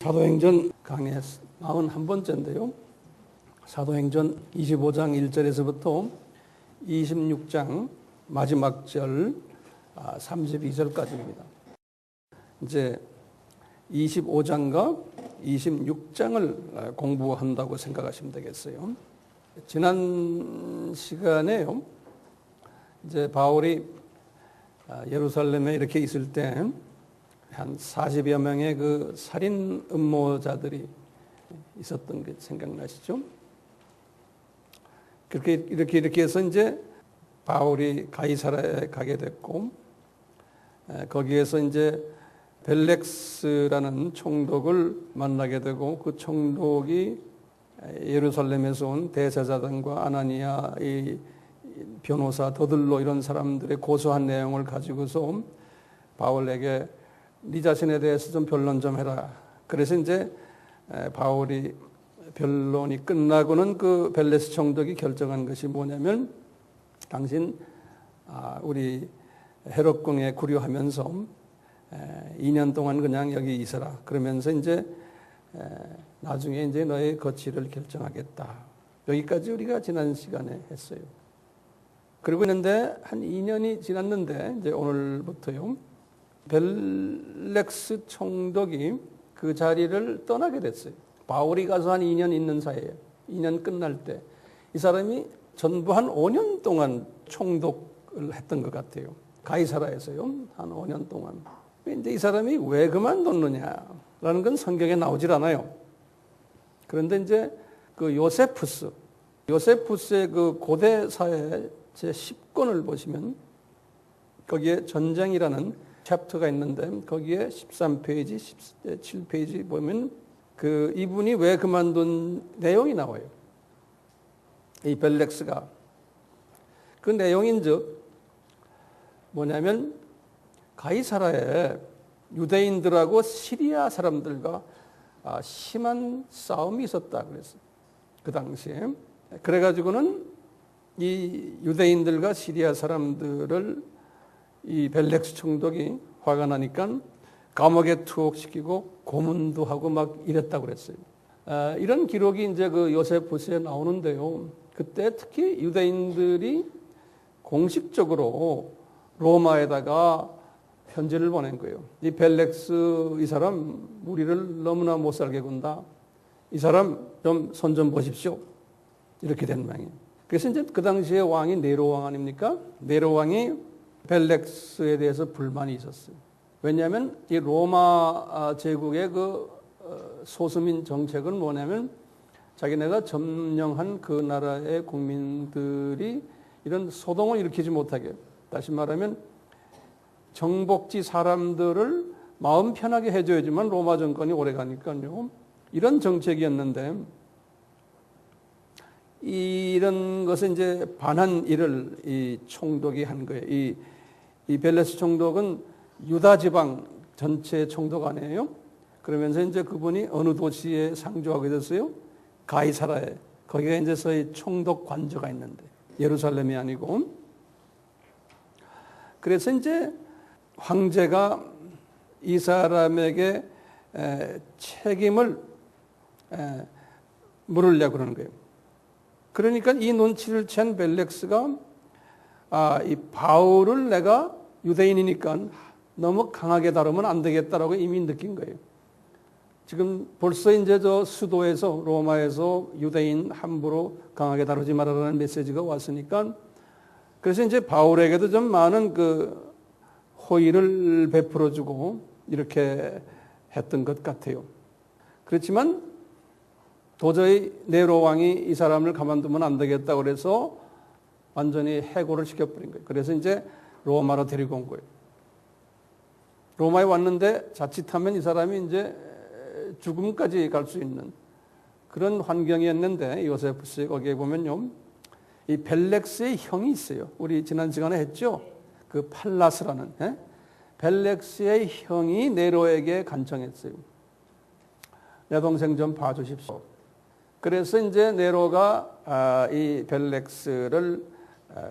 사도행전 강의 41번째인데요. 사도행전 25장 1절에서부터 26장 마지막 절 32절까지입니다. 이제 25장과 26장을 공부한다고 생각하시면 되겠어요. 지난 시간에요. 이제 바울이 예루살렘에 이렇게 있을 때 한 40여 명의 그 살인 음모자들이 있었던 게 생각나시죠? 이렇게 해서 이제 바울이 가이사라에 가게 됐고, 거기에서 이제 벨렉스라는 총독을 만나게 되고, 그 총독이 예루살렘에서 온 대제사장과 아나니아 이 변호사 더들로 이런 사람들의 고소한 내용을 가지고서 바울에게 네 자신에 대해서 좀 변론 좀 해라. 그래서 이제 바울이 변론이 끝나고는 그 벨렉스 총독이 결정한 것이 뭐냐면, 당신 우리 헤롯궁에 구류하면서 2년 동안 그냥 여기 있어라. 그러면서 이제 나중에 이제 너의 거취를 결정하겠다. 여기까지 우리가 지난 시간에 했어요. 그러고 있는데 한 2년이 지났는데 이제 오늘부터요. 벨렉스 총독이 그 자리를 떠나게 됐어요. 바울이 가서 한 2년 있는 사이에 2년 끝날 때 이 사람이 전부 한 5년 동안 총독을 했던 것 같아요. 가이사라에서요. 한 5년 동안. 근데 이 사람이 왜 그만뒀느냐라는 건 성경에 나오질 않아요. 그런데 이제 그 요세푸스의 그 고대 사회 제 10권을 보시면 거기에 전쟁이라는 챕터가 있는데 거기에 13페이지, 17페이지 보면 그 이분이 왜 그만둔 내용이 나와요. 이 벨렉스가. 그 내용인즉 뭐냐면 가이사라에 유대인들하고 시리아 사람들과 심한 싸움이 있었다 그랬어요. 그 당시에. 그래가지고는 이 유대인들과 시리아 사람들을 이 벨렉스 총독이 화가 나니까 감옥에 투옥시키고 고문도 하고 막 이랬다고 그랬어요. 이런 기록이 이제 그 요세푸스에 나오는데요. 그때 특히 유대인들이 공식적으로 로마에다가 편지를 보낸 거예요. 이 벨렉스 이 사람 우리를 너무나 못 살게 군다. 이 사람 좀 손 좀 보십시오. 이렇게 된 모양이에요. 그래서 이제 그 당시에 왕이 네로 왕 아닙니까? 네로 왕이 벨렉스에 대해서 불만이 있었어요. 왜냐하면 이 로마 제국의 그 소수민 정책은 뭐냐면 자기네가 점령한 그 나라의 국민들이 이런 소동을 일으키지 못하게, 다시 말하면 정복지 사람들을 마음 편하게 해줘야지만 로마 정권이 오래 가니까요. 이런 정책이었는데 이런 것에 이제 반한 일을 이 총독이 한 거예요. 이 벨렉스 총독은 유다 지방 전체 총독 아니에요? 그러면서 이제 그분이 어느 도시에 상주하게 됐어요? 가이사라에. 거기가 이제 소위 총독 관저가 있는데 예루살렘이 아니고. 그래서 이제 황제가 이 사람에게 책임을 물으려고 그러는 거예요. 그러니까 이 눈치를 챈 벨렉스가 이 바울을 내가 유대인이니까 너무 강하게 다루면 안 되겠다라고 이미 느낀 거예요. 지금 벌써 이제 저 수도에서 로마에서 유대인 함부로 강하게 다루지 말아라는 메시지가 왔으니까 그래서 이제 바울에게도 좀 많은 그 호의를 베풀어주고 이렇게 했던 것 같아요. 그렇지만 도저히 네로 왕이 이 사람을 가만두면 안 되겠다 그래서 완전히 해고를 시켜버린 거예요. 그래서 이제 로마로 데리고 온 거예요. 로마에 왔는데 자칫하면 이 사람이 이제 죽음까지 갈 수 있는 그런 환경이었는데 요세푸스 거기에 보면요. 이 벨렉스의 형이 있어요. 우리 지난 시간에 했죠. 그 팔라스라는 벨렉스의 형이 네로에게 간청했어요. 내 동생 좀 봐주십시오. 그래서 이제 네로가 이 벨렉스를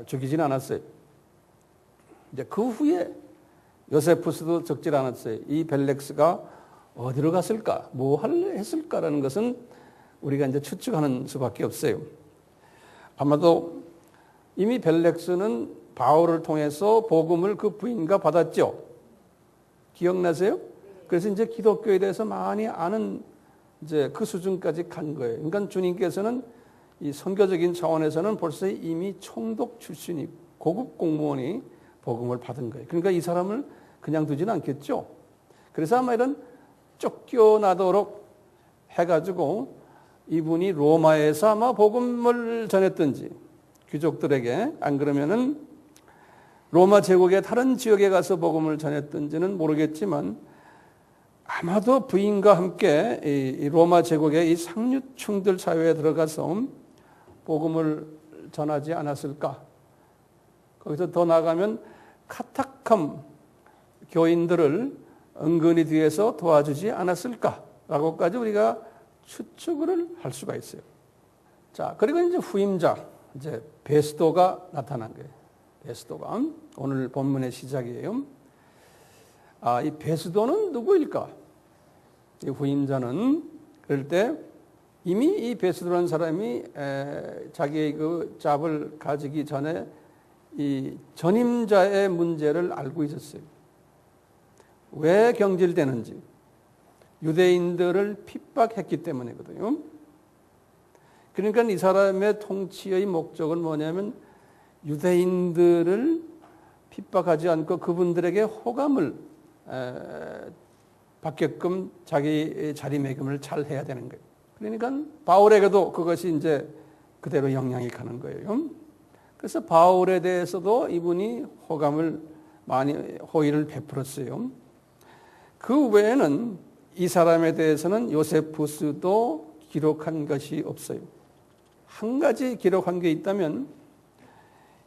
죽이진 않았어요. 이제 그 후에 요세푸스도 적질 않았어요. 이 벨렉스가 어디로 갔을까? 뭐 했을까라는 것은 우리가 이제 추측하는 수밖에 없어요. 아마도 이미 벨렉스는 바울을 통해서 복음을 그 부인과 받았죠. 기억나세요? 그래서 이제 기독교에 대해서 많이 아는 이제 그 수준까지 간 거예요. 그러니까 주님께서는 이 선교적인 차원에서는 벌써 이미 총독 출신이 고급 공무원이 복음을 받은 거예요. 그러니까 이 사람을 그냥 두지는 않겠죠. 그래서 아마 이런 쫓겨나도록 해가지고 이분이 로마에서 아마 복음을 전했든지 귀족들에게, 안 그러면은 로마 제국의 다른 지역에 가서 복음을 전했든지는 모르겠지만 아마도 부인과 함께 이 로마 제국의 이 상류층들 사회에 들어가서 복음을 전하지 않았을까. 거기서 더 나아가면 카타콤 교인들을 은근히 뒤에서 도와주지 않았을까라고까지 우리가 추측을 할 수가 있어요. 자, 그리고 이제 후임자, 이제 베스도가 나타난 거예요. 베스도가 오늘 본문의 시작이에요. 이 베스도는 누구일까? 이 후임자는 그럴 때 이미 이 베스도라는 사람이 자기의 그 잡을 가지기 전에 이 전임자의 문제를 알고 있었어요. 왜 경질되는지. 유대인들을 핍박했기 때문이거든요. 그러니까 이 사람의 통치의 목적은 뭐냐면 유대인들을 핍박하지 않고 그분들에게 호감을 받게끔 자기 자리매김을 잘 해야 되는 거예요. 그러니까 바울에게도 그것이 이제 그대로 영향이 가는 거예요. 그래서 바울에 대해서도 이분이 호감을 많이 호의를 베풀었어요. 그 외에는 이 사람에 대해서는 요세푸스도 기록한 것이 없어요. 한 가지 기록한 게 있다면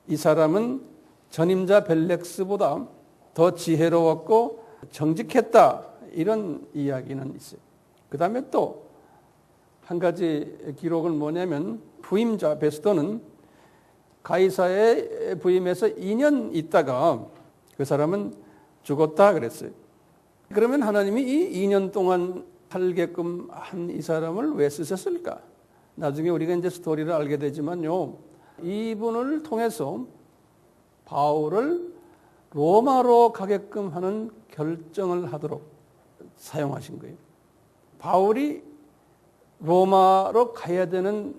이 사람은 전임자 벨렉스보다 더 지혜로웠고 정직했다, 이런 이야기는 있어요. 그 다음에 또 한 가지 기록은 뭐냐면 부임자 베스도는 가이사에 부임해서 2년 있다가 그 사람은 죽었다 그랬어요. 그러면 하나님이 이 2년 동안 살게끔 한 이 사람을 왜 쓰셨을까? 나중에 우리가 이제 스토리를 알게 되지만요, 이분을 통해서 바울을 로마로 가게끔 하는 결정을 하도록 사용하신 거예요. 바울이 로마로 가야 되는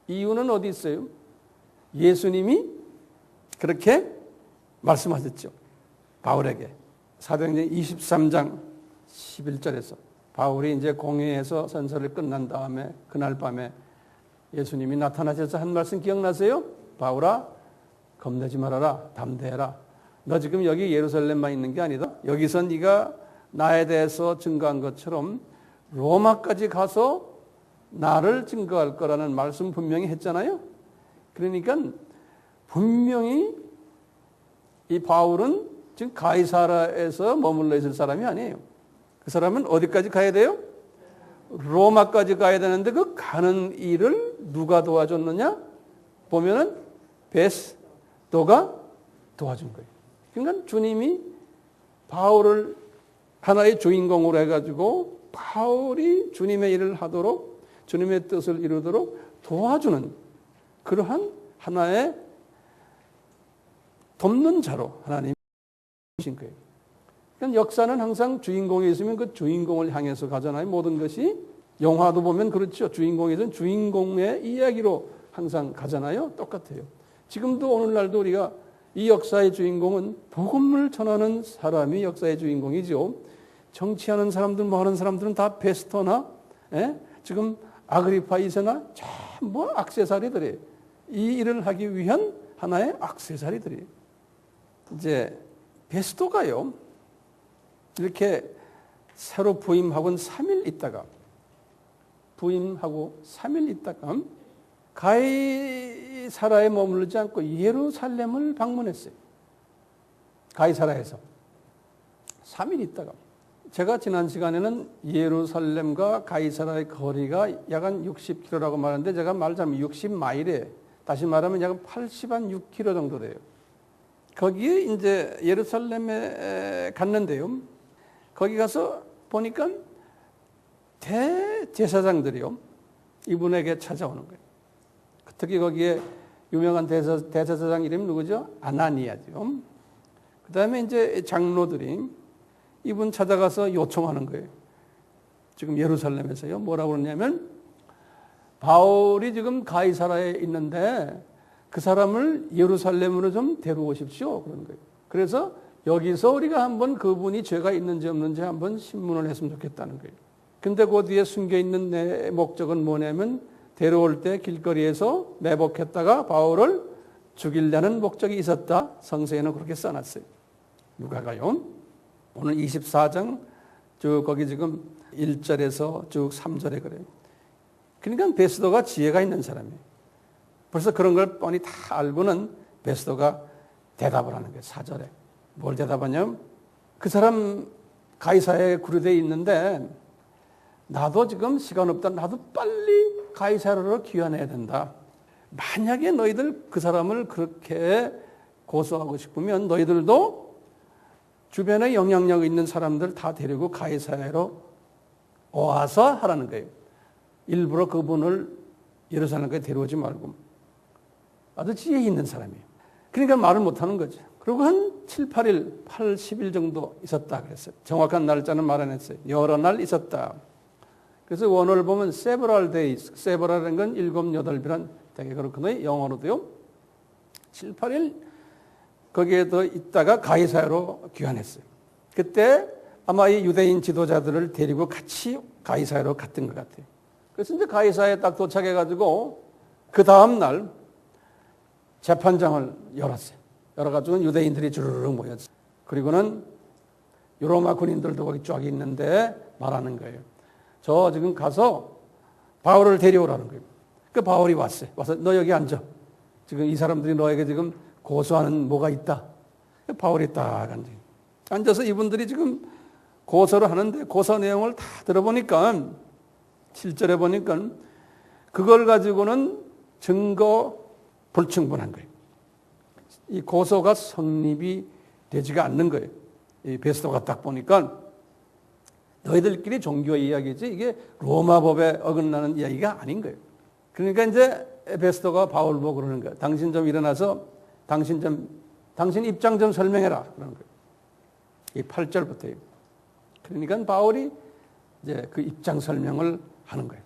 이유는 어디 있어요? 예수님이 그렇게 말씀하셨죠. 바울에게. 사도행전 23장 11절에서 바울이 이제 공회에서 선서를 끝난 다음에 그날 밤에 예수님이 나타나셔서 한 말씀 기억나세요? 바울아, 겁내지 말아라. 담대해라. 너 지금 여기 예루살렘만 있는 게 아니다. 여기서 네가 나에 대해서 증거한 것처럼 로마까지 가서 나를 증거할 거라는 말씀 분명히 했잖아요. 그러니까 분명히 이 바울은 지금 가이사라에서 머물러 있을 사람이 아니에요. 그 사람은 어디까지 가야 돼요? 로마까지 가야 되는데 그 가는 일을 누가 도와줬느냐? 보면은 베스도가 도와준 거예요. 그러니까 주님이 바울을 하나의 주인공으로 해가지고 바울이 주님의 일을 하도록, 주님의 뜻을 이루도록 도와주는 그러한 하나의 돕는 자로 하나님이 신 거예요. 그러니까 역사는 항상 주인공이 있으면 그 주인공을 향해서 가잖아요. 모든 것이. 영화도 보면 그렇죠. 주인공이든 주인공의 이야기로 항상 가잖아요. 똑같아요. 지금도 오늘날도 우리가 이 역사의 주인공은 복음을 전하는 사람이 역사의 주인공이죠. 정치하는 사람들, 뭐 하는 사람들은 다 베스토나, 지금 아그리파 2세나 전부 액세서리들이에요. 이 일을 하기 위한 하나의 액세서리들이에요. 이제 베스토가요, 이렇게 새로 부임하고 3일 있다가, 부임하고 3일 있다가 가이사라에 머무르지 않고 예루살렘을 방문했어요. 가이사라에서 3일 있다가. 제가 지난 시간에는 예루살렘과 가이사라의 거리가 약 한 60km라고 말하는데 제가 말하자면 60마일에, 다시 말하면 약 86km 정도 돼요. 거기에 이제 예루살렘에 갔는데요. 거기 가서 보니까 대제사장들이요, 이분에게 찾아오는 거예요. 특히 거기에 유명한 대제사장 이름이 누구죠? 아나니아죠. 그 다음에 이제 장로들이 이분 찾아가서 요청하는 거예요. 지금 예루살렘에서요. 뭐라고 그러냐면, 바울이 지금 가이사라에 있는데 그 사람을 예루살렘으로 좀 데려오십시오. 그런 거예요. 그래서 여기서 우리가 한번 그분이 죄가 있는지 없는지 한번 신문을 했으면 좋겠다는 거예요. 근데 그 뒤에 숨겨있는 내 목적은 뭐냐면, 데려올 때 길거리에서 매복했다가 바울을 죽이려는 목적이 있었다. 성서에는 그렇게 써놨어요. 누가가요? 오늘 24장 쭉 거기 지금 1절에서 쭉 3절에 그래요. 그러니까 베스도가 지혜가 있는 사람이에요. 벌써 그런 걸 뻔히 다 알고는 베스도가 대답을 하는 거예요. 4절에. 뭘 대답하냐면, 그 사람 가이사에 구류되어 있는데 나도 지금 시간 없다. 나도 빨리 가이사르로 귀환해야 된다. 만약에 너희들 그 사람을 그렇게 고소하고 싶으면 너희들도 주변에 영향력 있는 사람들 다 데리고 가이사르로 와서 하라는 거예요. 일부러 그분을 예루살렘까지 데려오지 말고. 아주 지혜 있는 사람이에요. 그러니까 말을 못하는 거죠. 그리고 한 7, 8일, 8, 10일 정도 있었다 그랬어요. 정확한 날짜는 말 안 했어요. 여러 날 있었다. 그래서 원어를 보면 several days, several이라는 건 7, 8이란 되게 그렇거든요. 영어로도요. 7, 8일 거기에 더 있다가 가이사야로 귀환했어요. 그때 아마 이 유대인 지도자들을 데리고 같이 가이사야로 갔던 것 같아요. 그래서 이제 가이사야에 딱 도착해가지고 그 다음 날 재판장을 열었어요. 열어가지고 유대인들이 주르륵 모였어요. 그리고는 로마 군인들도 거기 쫙 있는데 말하는 거예요. 저 지금 가서 바울을 데려오라는 거예요. 그 바울이 왔어요. 와서 너 여기 앉아. 지금 이 사람들이 너에게 지금 고소하는 뭐가 있다. 바울이 딱 앉아서 이분들이 지금 고소를 하는데 고소 내용을 다 들어보니까 7절에 보니까 그걸 가지고는 증거 불충분한 거예요. 이 고소가 성립이 되지가 않는 거예요. 이 베스도가 딱 보니까 너희들끼리 종교의 이야기지 이게 로마 법에 어긋나는 이야기가 아닌 거예요. 그러니까 이제 베스도가 바울 보고 그러는 거예요. 당신 좀 일어나서 당신 입장 좀 설명해라. 그러는 거예요. 이 8절부터요. 그러니까 바울이 이제 그 입장 설명을 하는 거예요.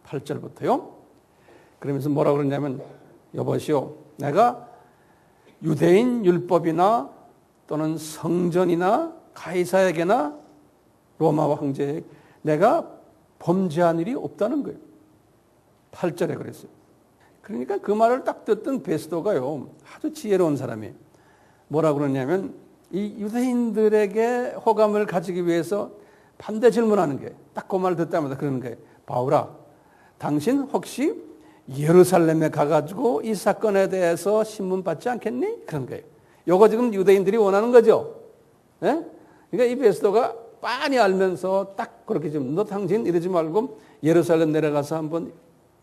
8절부터요. 그러면서 뭐라고 그러냐면, 여보시오, 내가 유대인 율법이나 또는 성전이나 가이사에게나 로마 황제에 내가 범죄한 일이 없다는 거예요. 8절에 그랬어요. 그러니까 그 말을 딱 듣던 베스도가요, 아주 지혜로운 사람이에요. 뭐라고 그러냐면, 이 유대인들에게 호감을 가지기 위해서 반대 질문하는 게, 딱 그 말을 듣자마자 그러는 거예요. 바울아, 당신 혹시 예루살렘에 가가지고 이 사건에 대해서 신문 받지 않겠니? 그런 거예요. 요거 지금 유대인들이 원하는 거죠. 네? 그러니까 이 베스도가 빤히 알면서 딱 그렇게 좀, 너 당신 이러지 말고 예루살렘 내려가서 한번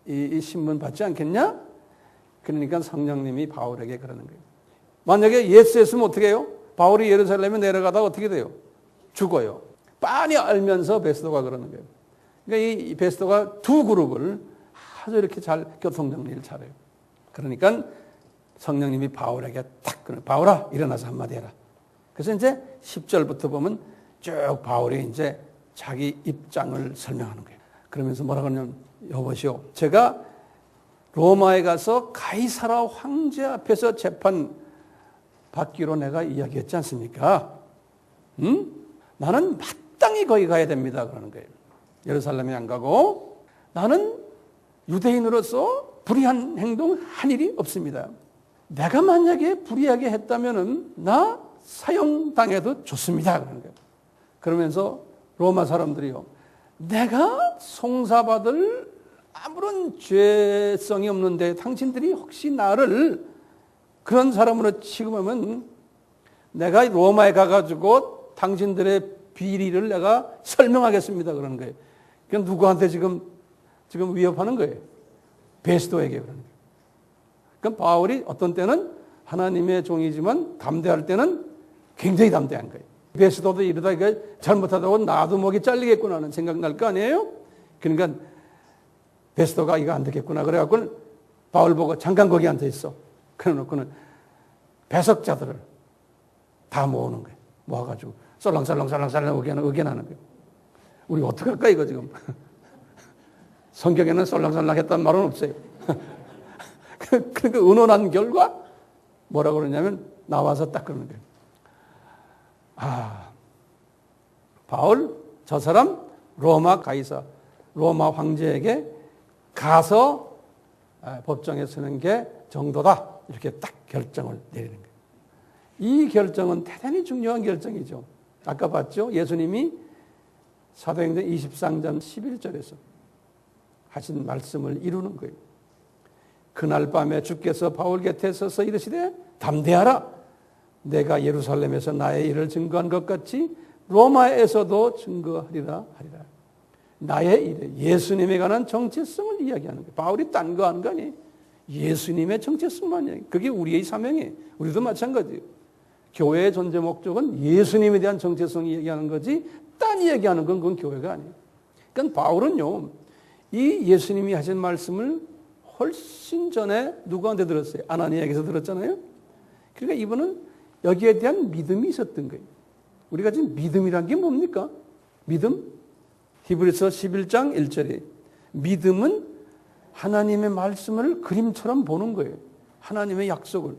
이 신문 받지 않겠냐? 그러니까 성령님이 바울에게 그러는 거예요. 만약에 예스했으면 어떻게 해요? 바울이 예루살렘에 내려가다가 어떻게 돼요? 죽어요. 빤히 알면서 베스도가 그러는 거예요. 그러니까 이 베스도가 두 그룹을 아주 이렇게 잘 교통정리를 잘해요. 그러니까 성령님이 바울에게 딱 그래, 바울아 일어나서 한마디 해라. 그래서 이제 10절부터 보면 쭉 바울이 이제 자기 입장을 설명하는 거예요. 그러면서 뭐라고 하냐면, 여보시오, 제가 로마에 가서 가이사라 황제 앞에서 재판 받기로 내가 이야기했지 않습니까? 나는 마땅히 거기 가야 됩니다. 그러는 거예요. 예루살렘에 안 가고 나는 유대인으로서 불의한 행동 한 일이 없습니다. 내가 만약에 불의하게 했다면은 나 사형당해도 좋습니다. 그러는 거예요. 그러면서 로마 사람들이요, 내가 송사받을 아무런 죄성이 없는데 당신들이 혹시 나를 그런 사람으로 취급하면 내가 로마에 가가지고 당신들의 비리를 내가 설명하겠습니다. 그러는 거예요. 그럼 누구한테 지금 위협하는 거예요? 베스도에게 그러는 거예요. 그럼 바울이 어떤 때는 하나님의 종이지만 담대할 때는 굉장히 담대한 거예요. 베스도도 이러다 이게 잘못하다고 나도 목이 잘리겠구나 하는 생각 날 거 아니에요? 그러니까 베스도가 이거 안 되겠구나 그래갖고는 바울 보고 잠깐 거기 앉아 있어. 그래놓고는 배석자들을 다 모으는 거예요. 모아가지고 썰렁썰렁 의견하는 거예요. 우리 어떡할까 이거 지금. 성경에는 썰렁썰렁 했다는 말은 없어요. 그러니까 의논한 결과 뭐라고 그러냐면 나와서 딱 그러는 거예요. 바울 저 사람 로마 가이사 로마 황제에게 가서 법정에 서는 게 정도다 이렇게 딱 결정을 내리는 거예요. 이 결정은 대단히 중요한 결정이죠. 아까 봤죠? 예수님이 사도행전 23장 11절에서 하신 말씀을 이루는 거예요. 그날 밤에 주께서 바울 곁에 서서 이르시되 담대하라. 내가 예루살렘에서 나의 일을 증거한 것 같이 로마에서도 증거하리라 하리라. 나의 일에 예수님에 관한 정체성을 이야기하는 거예요. 바울이 딴 거 하는 거 아니에요. 예수님의 정체성만 이야기해요. 그게 우리의 사명이에요. 우리도 마찬가지예요. 교회의 존재 목적은 예수님에 대한 정체성을 얘기하는 거지 딴 얘기하는 건 그건 교회가 아니에요. 그러니까 바울은요. 이 예수님이 하신 말씀을 훨씬 전에 누구한테 들었어요? 아나니아에게서 들었잖아요. 그러니까 이분은 여기에 대한 믿음이 있었던 거예요. 우리가 지금 믿음이란 게 뭡니까? 믿음? 히브리서 11장 1절에 믿음은 하나님의 말씀을 그림처럼 보는 거예요. 하나님의 약속을.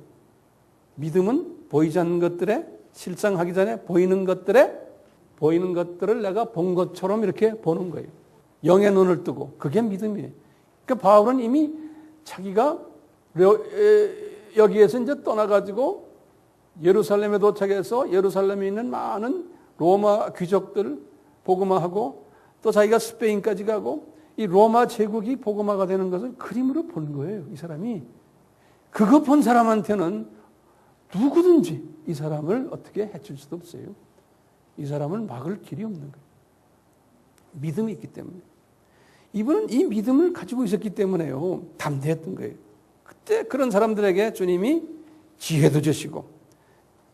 믿음은 보이지 않는 것들에 실상하기 전에 보이는 것들을 내가 본 것처럼 이렇게 보는 거예요. 영의 눈을 뜨고 그게 믿음이에요. 그러니까 바울은 이미 자기가 여기에서 이제 떠나가지고 예루살렘에 도착해서 예루살렘에 있는 많은 로마 귀족들 복음화하고 또 자기가 스페인까지 가고 이 로마 제국이 복음화가 되는 것을 그림으로 본 거예요. 이 사람이. 그거 본 사람한테는 누구든지 이 사람을 어떻게 해칠 수도 없어요. 이 사람을 막을 길이 없는 거예요. 믿음이 있기 때문에. 이분은 이 믿음을 가지고 있었기 때문에요. 담대했던 거예요. 그때 그런 사람들에게 주님이 지혜도 주시고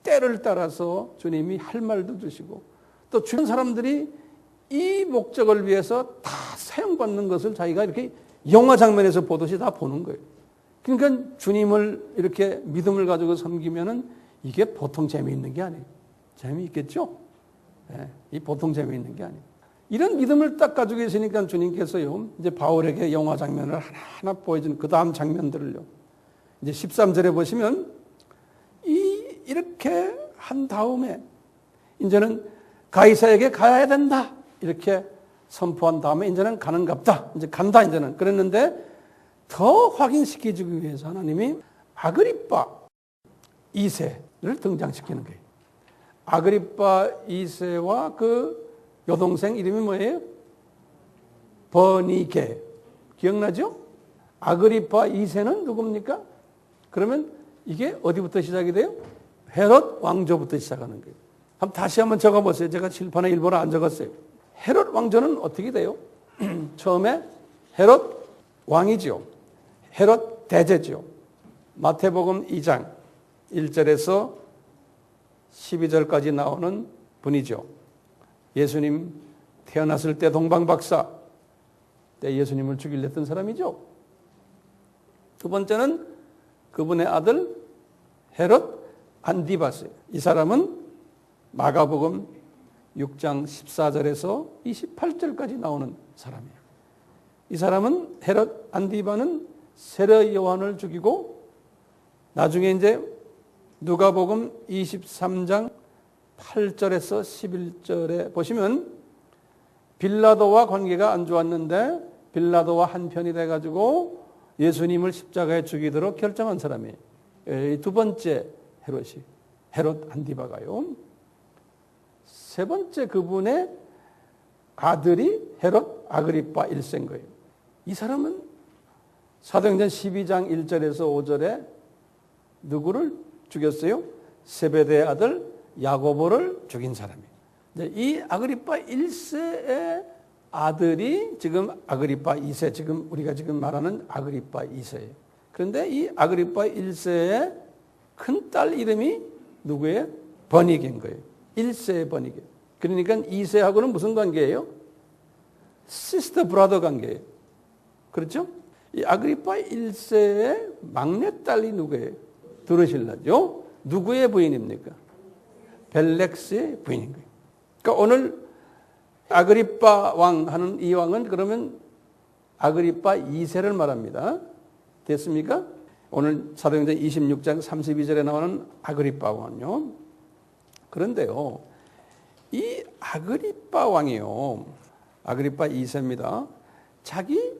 때를 따라서 주님이 할 말도 주시고 또 주변 사람들이 이 목적을 위해서 다 사용받는 것을 자기가 이렇게 영화 장면에서 보듯이 다 보는 거예요. 그러니까 주님을 이렇게 믿음을 가지고 섬기면은 이게 보통 재미있는 게 아니에요. 재미있겠죠? 네, 이 보통 재미있는 게 아니에요. 이런 믿음을 딱 가지고 계시니까 주님께서요, 이제 바울에게 영화 장면을 하나하나 보여주는 그 다음 장면들을요. 이제 13절에 보시면 이렇게 한 다음에 이제는 가이사에게 가야 된다. 이렇게 선포한 다음에 이제는 가는갑다. 이제 간다. 이제는 그랬는데 더 확인시켜주기 위해서 하나님이 아그리빠 2세를 등장시키는 거예요. 아그리빠 2세와 그 여동생 이름이 뭐예요? 버니게. 기억나죠? 아그리빠 2세는 누굽니까? 그러면 이게 어디부터 시작이 돼요? 헤롯 왕조부터 시작하는 거예요. 다시 한번 적어보세요. 제가 칠판에 일본어 안 적었어요. 헤롯 왕조는 어떻게 돼요? 처음에 헤롯 왕이죠. 헤롯 대제죠. 마태복음 2장 1절에서 12절까지 나오는 분이죠. 예수님 태어났을 때 동방박사 때 예수님을 죽이려 했던 사람이죠. 두 번째는 그분의 아들 헤롯 안디바스예요. 이 사람은 마가복음 6장 14절에서 28절까지 나오는 사람이에요. 이 사람은 헤롯 안디바는 세례 요한을 죽이고 나중에 이제 누가복음 23장 8절에서 11절에 보시면 빌라도와 관계가 안 좋았는데 빌라도와 한편이 돼가지고 예수님을 십자가에 죽이도록 결정한 사람이에요. 두 번째 헤롯이 헤롯 안디바가요. 세 번째 그분의 아들이 헤롯 아그리빠 1세인 거예요. 이 사람은 사도행전 12장 1절에서 5절에 누구를 죽였어요? 세베대의 아들 야고보를 죽인 사람이에요. 이 아그리빠 1세의 아들이 지금 아그리빠 2세, 지금 우리가 지금 말하는 아그리빠 2세예요. 그런데 이 아그리빠 1세의 큰딸 이름이 누구예요? 버니게인 거예요. 1세의 버니게. 그러니까 2세하고는 무슨 관계예요? 시스터 브라더 관계예요. 그렇죠? 이 아그리파 1세의 막내딸이 누구예요? 드루실라죠. 누구의 부인입니까? 벨렉스의 부인인 거예요. 그러니까 오늘 아그리파 왕 하는 이 왕은 그러면 아그리파 2세를 말합니다. 됐습니까? 오늘 사도행전 26장 32절에 나오는 아그리파 왕은요. 그런데요. 이 아그리파 왕이요. 아그리파 2세입니다. 자기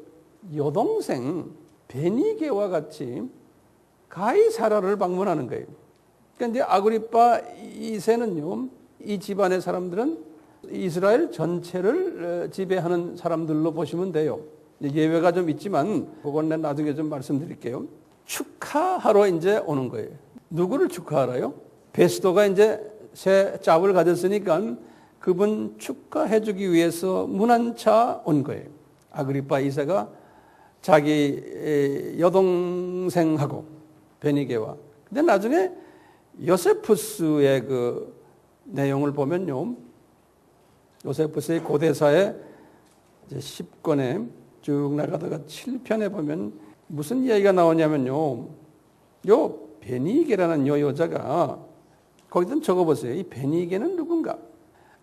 여동생 베니게와 같이 가이사라를 방문하는 거예요. 그러니까 이제 아그리파 2세는요. 이 집안의 사람들은 이스라엘 전체를 지배하는 사람들로 보시면 돼요. 예외가 좀 있지만 그건 나중에 좀 말씀드릴게요. 축하하러 이제 오는 거예요. 누구를 축하하러요? 베스도가 이제 새 짭을 가졌으니까 그분 축하해주기 위해서 문 안 차 온 거예요. 아그리파 2세가 자기 여동생하고 베니게와. 근데 나중에 요세푸스의 그 내용을 보면요. 요세푸스의 고대사의 10권에 쭉 나가다가 7편에 보면 무슨 이야기가 나오냐면요. 요 베니게라는 요 여자가 거기다 적어보세요. 이 베니게는 누군가?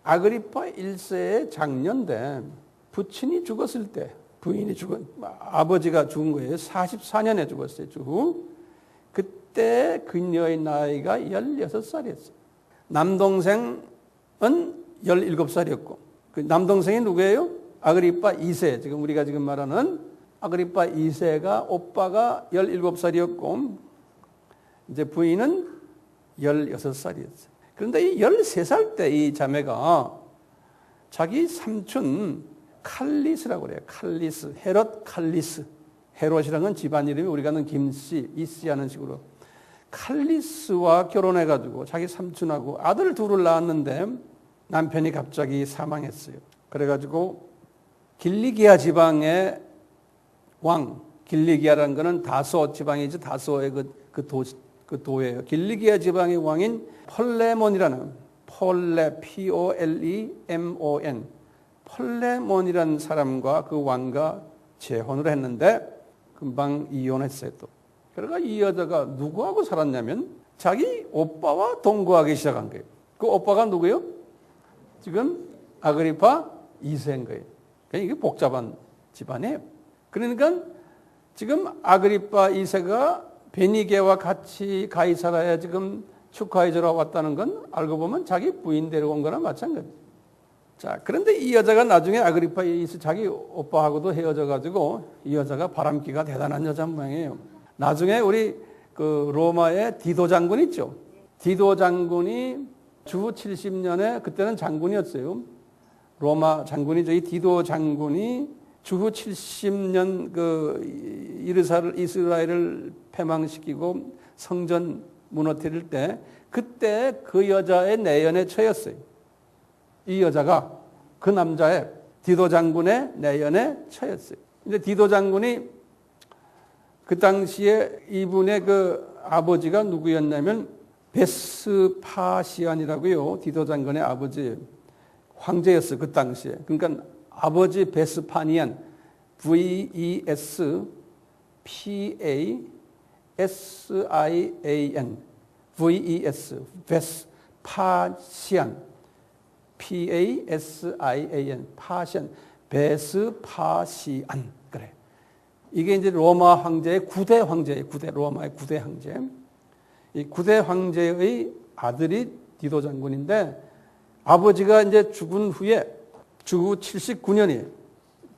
아그리파 1세의 장년대 부친이 죽었을 때 부인이 아버지가 죽은 거예요. 44년에 죽었어요. 그때 그녀의 나이가 16살이었어요. 남동생은 17살이었고 그 남동생이 누구예요? 아그리파 2세. 지금 우리가 지금 말하는 아그리파 2세가 오빠가 17살이었고 이제 부인은 16살이었어요. 그런데 이 13살 때 이 자매가 자기 삼촌 칼리스라고 그래요. 칼리스, 헤롯 칼리스. 헤롯이라는 건 집안 이름이 우리가 아는 김씨, 이씨 하는 식으로. 칼리스와 결혼해가지고 자기 삼촌하고 아들 둘을 낳았는데 남편이 갑자기 사망했어요. 그래가지고 길리기아 지방의 왕, 길리기아라는 것은 다소 지방이죠. 다소의 그 도예요. 길리기아 지방의 왕인 폴레몬이라는 P-O-L-E-M-O-N 폴레몬이라는 사람과 그 왕과 재혼을 했는데 금방 이혼했어요. 또. 그러니까 이 여자가 누구하고 살았냐면 자기 오빠와 동거하기 시작한 거예요. 그 오빠가 누구예요? 지금 아그리파 2세인 거예요. 그러니까 이게 복잡한 집안이에요. 그러니까 지금 아그리파 2세가 베니게와 같이 가이사라에 지금 축하해주러 왔다는 건 알고 보면 자기 부인 데려온 거랑 마찬가지예요. 자, 그런데 이 여자가 나중에 아그리파 2세 자기 오빠하고도 헤어져가지고 이 여자가 바람기가 대단한 여자 모양이에요. 나중에 우리 그 로마의 디도 장군 있죠. 디도 장군이 주 70년에 그때는 장군이었어요. 로마 장군이죠. 이 디도 장군이 주후 70년 그 이스라엘을 패망시키고 성전 무너뜨릴 때 그때 그 여자의 내연에 처했어요. 이 여자가 그 남자의 디도 장군의 내연에 처했어요. 근데 디도 장군이 그 당시에 이분의 그 아버지가 누구였냐면 베스파시안이라고요. 디도 장군의 아버지 황제였어요. 그 당시에. 그러니까 아버지 베스파니안 V-E-S-P-A-S-I-A-N V-E-S 베스파시안 P-A-S-I-A-N 파시안 베스파시안 그래. 이게 이제 로마 황제의 9대 황제예요. 로마의 9대 황제. 이 9대 황제의 아들이 디도 장군인데 아버지가 이제 죽은 후에 주후 79년이에요.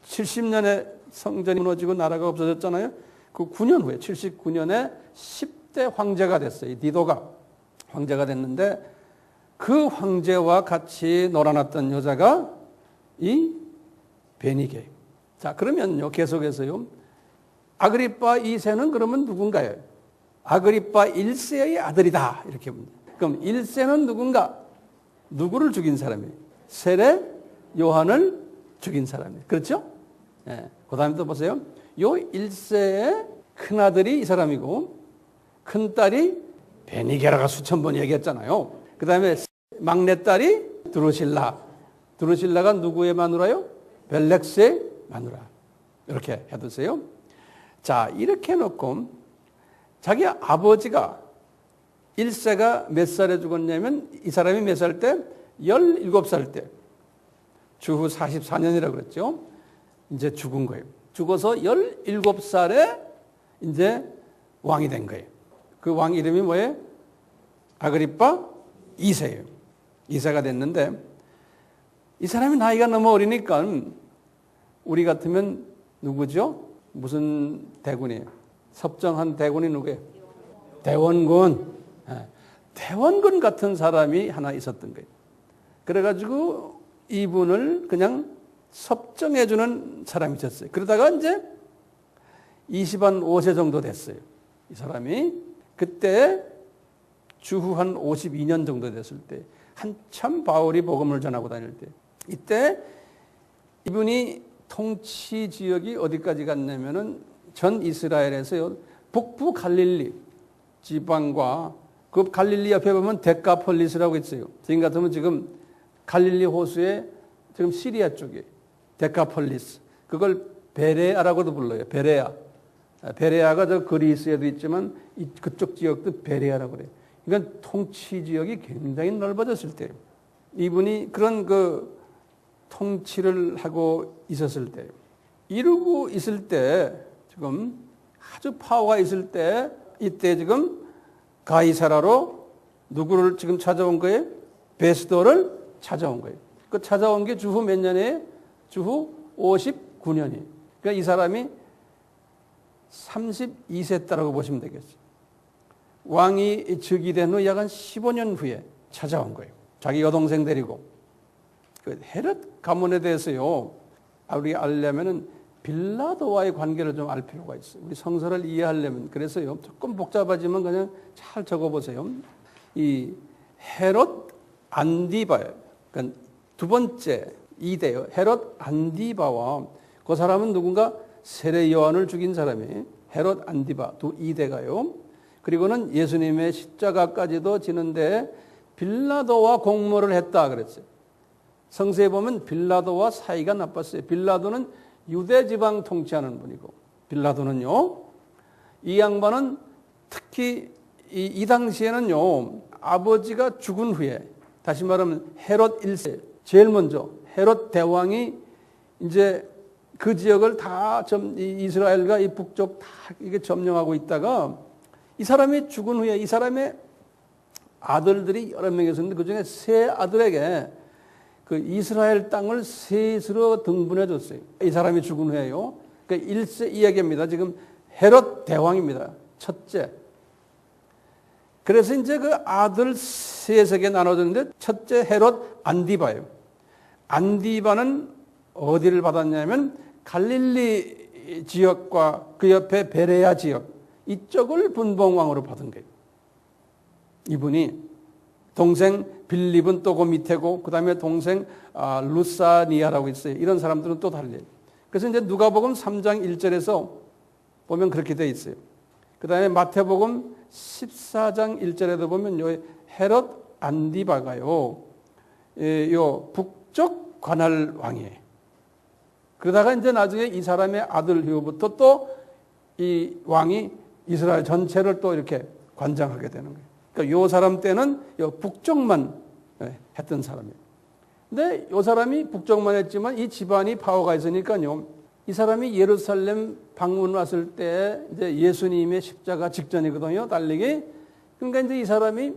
70년에 성전이 무너지고 나라가 없어졌잖아요. 그 9년 후에 79년에 10대 황제가 됐어요. 이 디도가 황제가 됐는데 그 황제와 같이 놀아났던 여자가 이 베니게. 자, 그러면요. 계속해서요. 아그리파 2세는 그러면 누군가요? 아그리파 1세의 아들이다. 이렇게 봅니다. 그럼 1세는 누군가? 누구를 죽인 사람이에요? 세례 요한을 죽인 사람이에요. 그렇죠? 예. 그 다음에 또 보세요. 요 1세의 큰아들이 이 사람이고 큰딸이 베니게라가 수천 번 얘기했잖아요. 그 다음에 막내딸이 드루실라. 드루실라가 누구의 마누라요? 벨렉스의 마누라. 이렇게 해두세요. 자, 이렇게 해놓고 자기 아버지가 1세가 몇 살에 죽었냐면 이 사람이 몇 살 때? 17살 때. 주후 44년이라고 그랬죠. 이제 죽은 거예요. 죽어서 17살에 이제 왕이 된 거예요. 그 왕 이름이 뭐예요? 아그리파 2세예요. 2세가 됐는데 이 사람이 나이가 너무 어리니까 우리 같으면 누구죠? 무슨 대군이에요? 섭정한 대군이 누구예요? 대원군. 대원군 같은 사람이 하나 있었던 거예요. 그래가지고 이분을 그냥 섭정해주는 사람이 있었어요. 그러다가 이제 20한 5세 정도 됐어요. 이 사람이 그때 주후 한 52년 정도 됐을 때 한참 바울이 복음을 전하고 다닐 때 이때 이분이 통치 지역이 어디까지 갔냐면은 전 이스라엘에서요 북부 갈릴리 지방과 그 갈릴리 옆에 보면 데카폴리스라고 있어요. 지금 같으면 지금 갈릴리 호수에 지금 시리아 쪽에 데카폴리스 그걸 베레아라고도 불러요. 베레아. 베레아가 저 그리스에도 있지만 그쪽 지역도 베레아라고 그래요. 그러니까 통치 지역이 굉장히 넓어졌을 때 이분이 그런 그 통치를 하고 있었을 때 이루고 있을 때 지금 아주 파워가 있을 때 이때 지금 가이사라로 누구를 지금 찾아온 거예요? 베스도를 찾아온 거예요. 그 찾아온 게 주후 몇 년이에요? 주후 59년이에요. 그러니까 이 사람이 32세 때라고 보시면 되겠어요. 왕이 즉위된 후 약 한 15년 후에 찾아온 거예요. 자기 여동생 데리고. 그 헤롯 가문에 대해서요. 우리 알려면은 빌라도와의 관계를 좀 알 필요가 있어요. 우리 성서를 이해하려면 그래서요. 조금 복잡하지만 그냥 잘 적어보세요. 이 헤롯 안디바예요. 그러니까 두 번째 이대요. 헤롯 안디바와 그 사람은 누군가 세례 요한을 죽인 사람이 헤롯 안디바 두 이대가요. 그리고는 예수님의 십자가까지도 지는데 빌라도와 공모를 했다 그랬어요. 성서에 보면 빌라도와 사이가 나빴어요. 빌라도는 유대 지방 통치하는 분이고 빌라도는요. 이 양반은 특히 이 당시에는요. 아버지가 죽은 후에 다시 말하면 헤롯 1세 제일 먼저 헤롯 대왕이 이제 그 지역을 다 이스라엘과 이 북쪽 다 이게 점령하고 있다가 이 사람이 죽은 후에 이 사람의 아들들이 여러 명이 있었는데 그 중에 세 아들에게 그 이스라엘 땅을 셋으로 등분해 줬어요. 이 사람이 죽은 후에요. 그 1세 이야기입니다. 지금 헤롯 대왕입니다. 첫째. 그래서 이제 그 아들 셋에게 나눠졌는데 첫째 헤롯 안디바예요. 안디바는 어디를 받았냐면 갈릴리 지역과 그 옆에 베레아 지역 이쪽을 분봉왕으로 받은 거예요. 이분이 동생 빌립은 또 그 밑에고 그 다음에 동생 루사니아라고 있어요. 이런 사람들은 또 달라요. 그래서 이제 누가복음 3장 1절에서 보면 그렇게 돼 있어요. 그 다음에 마태복음 14장 1절에도 보면 요 헤롯 안디바가요. 요 북쪽 관할 왕이에요. 그러다가 이제 나중에 이 사람의 아들 후부터 또 이 왕이 이스라엘 전체를 또 이렇게 관장하게 되는 거예요. 그러니까 요 사람 때는 요 북쪽만 했던 사람이에요. 근데 요 사람이 북쪽만 했지만 이 집안이 파워가 있으니까요. 이 사람이 예루살렘 방문 왔을 때 이제 예수님의 십자가 직전이거든요. 달리기. 그러니까 이제 이 사람이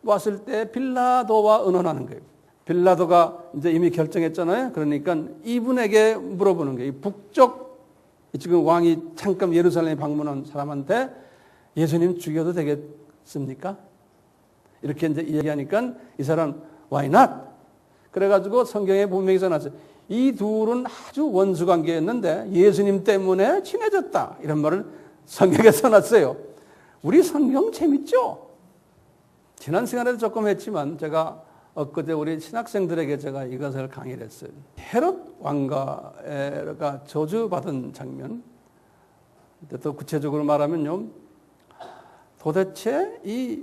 왔을 때 빌라도와 의논하는 거예요. 빌라도가 이제 이미 결정했잖아요. 그러니까 이분에게 물어보는 거예요. 북쪽 지금 왕이 잠깐 예루살렘에 방문한 사람한테 예수님 죽여도 되겠습니까? 이렇게 이제 이야기하니까 이 사람 why not? 그래가지고 성경에 분명히 써놨어요. 이 둘은 아주 원수 관계였는데 예수님 때문에 친해졌다. 이런 말을 성경에 써놨어요. 우리 성경 재밌죠? 지난 시간에도 조금 했지만 제가 엊그제 우리 신학생들에게 제가 이것을 강의를 했어요. 헤롯 왕가가 저주받은 장면. 또 구체적으로 말하면요. 도대체 이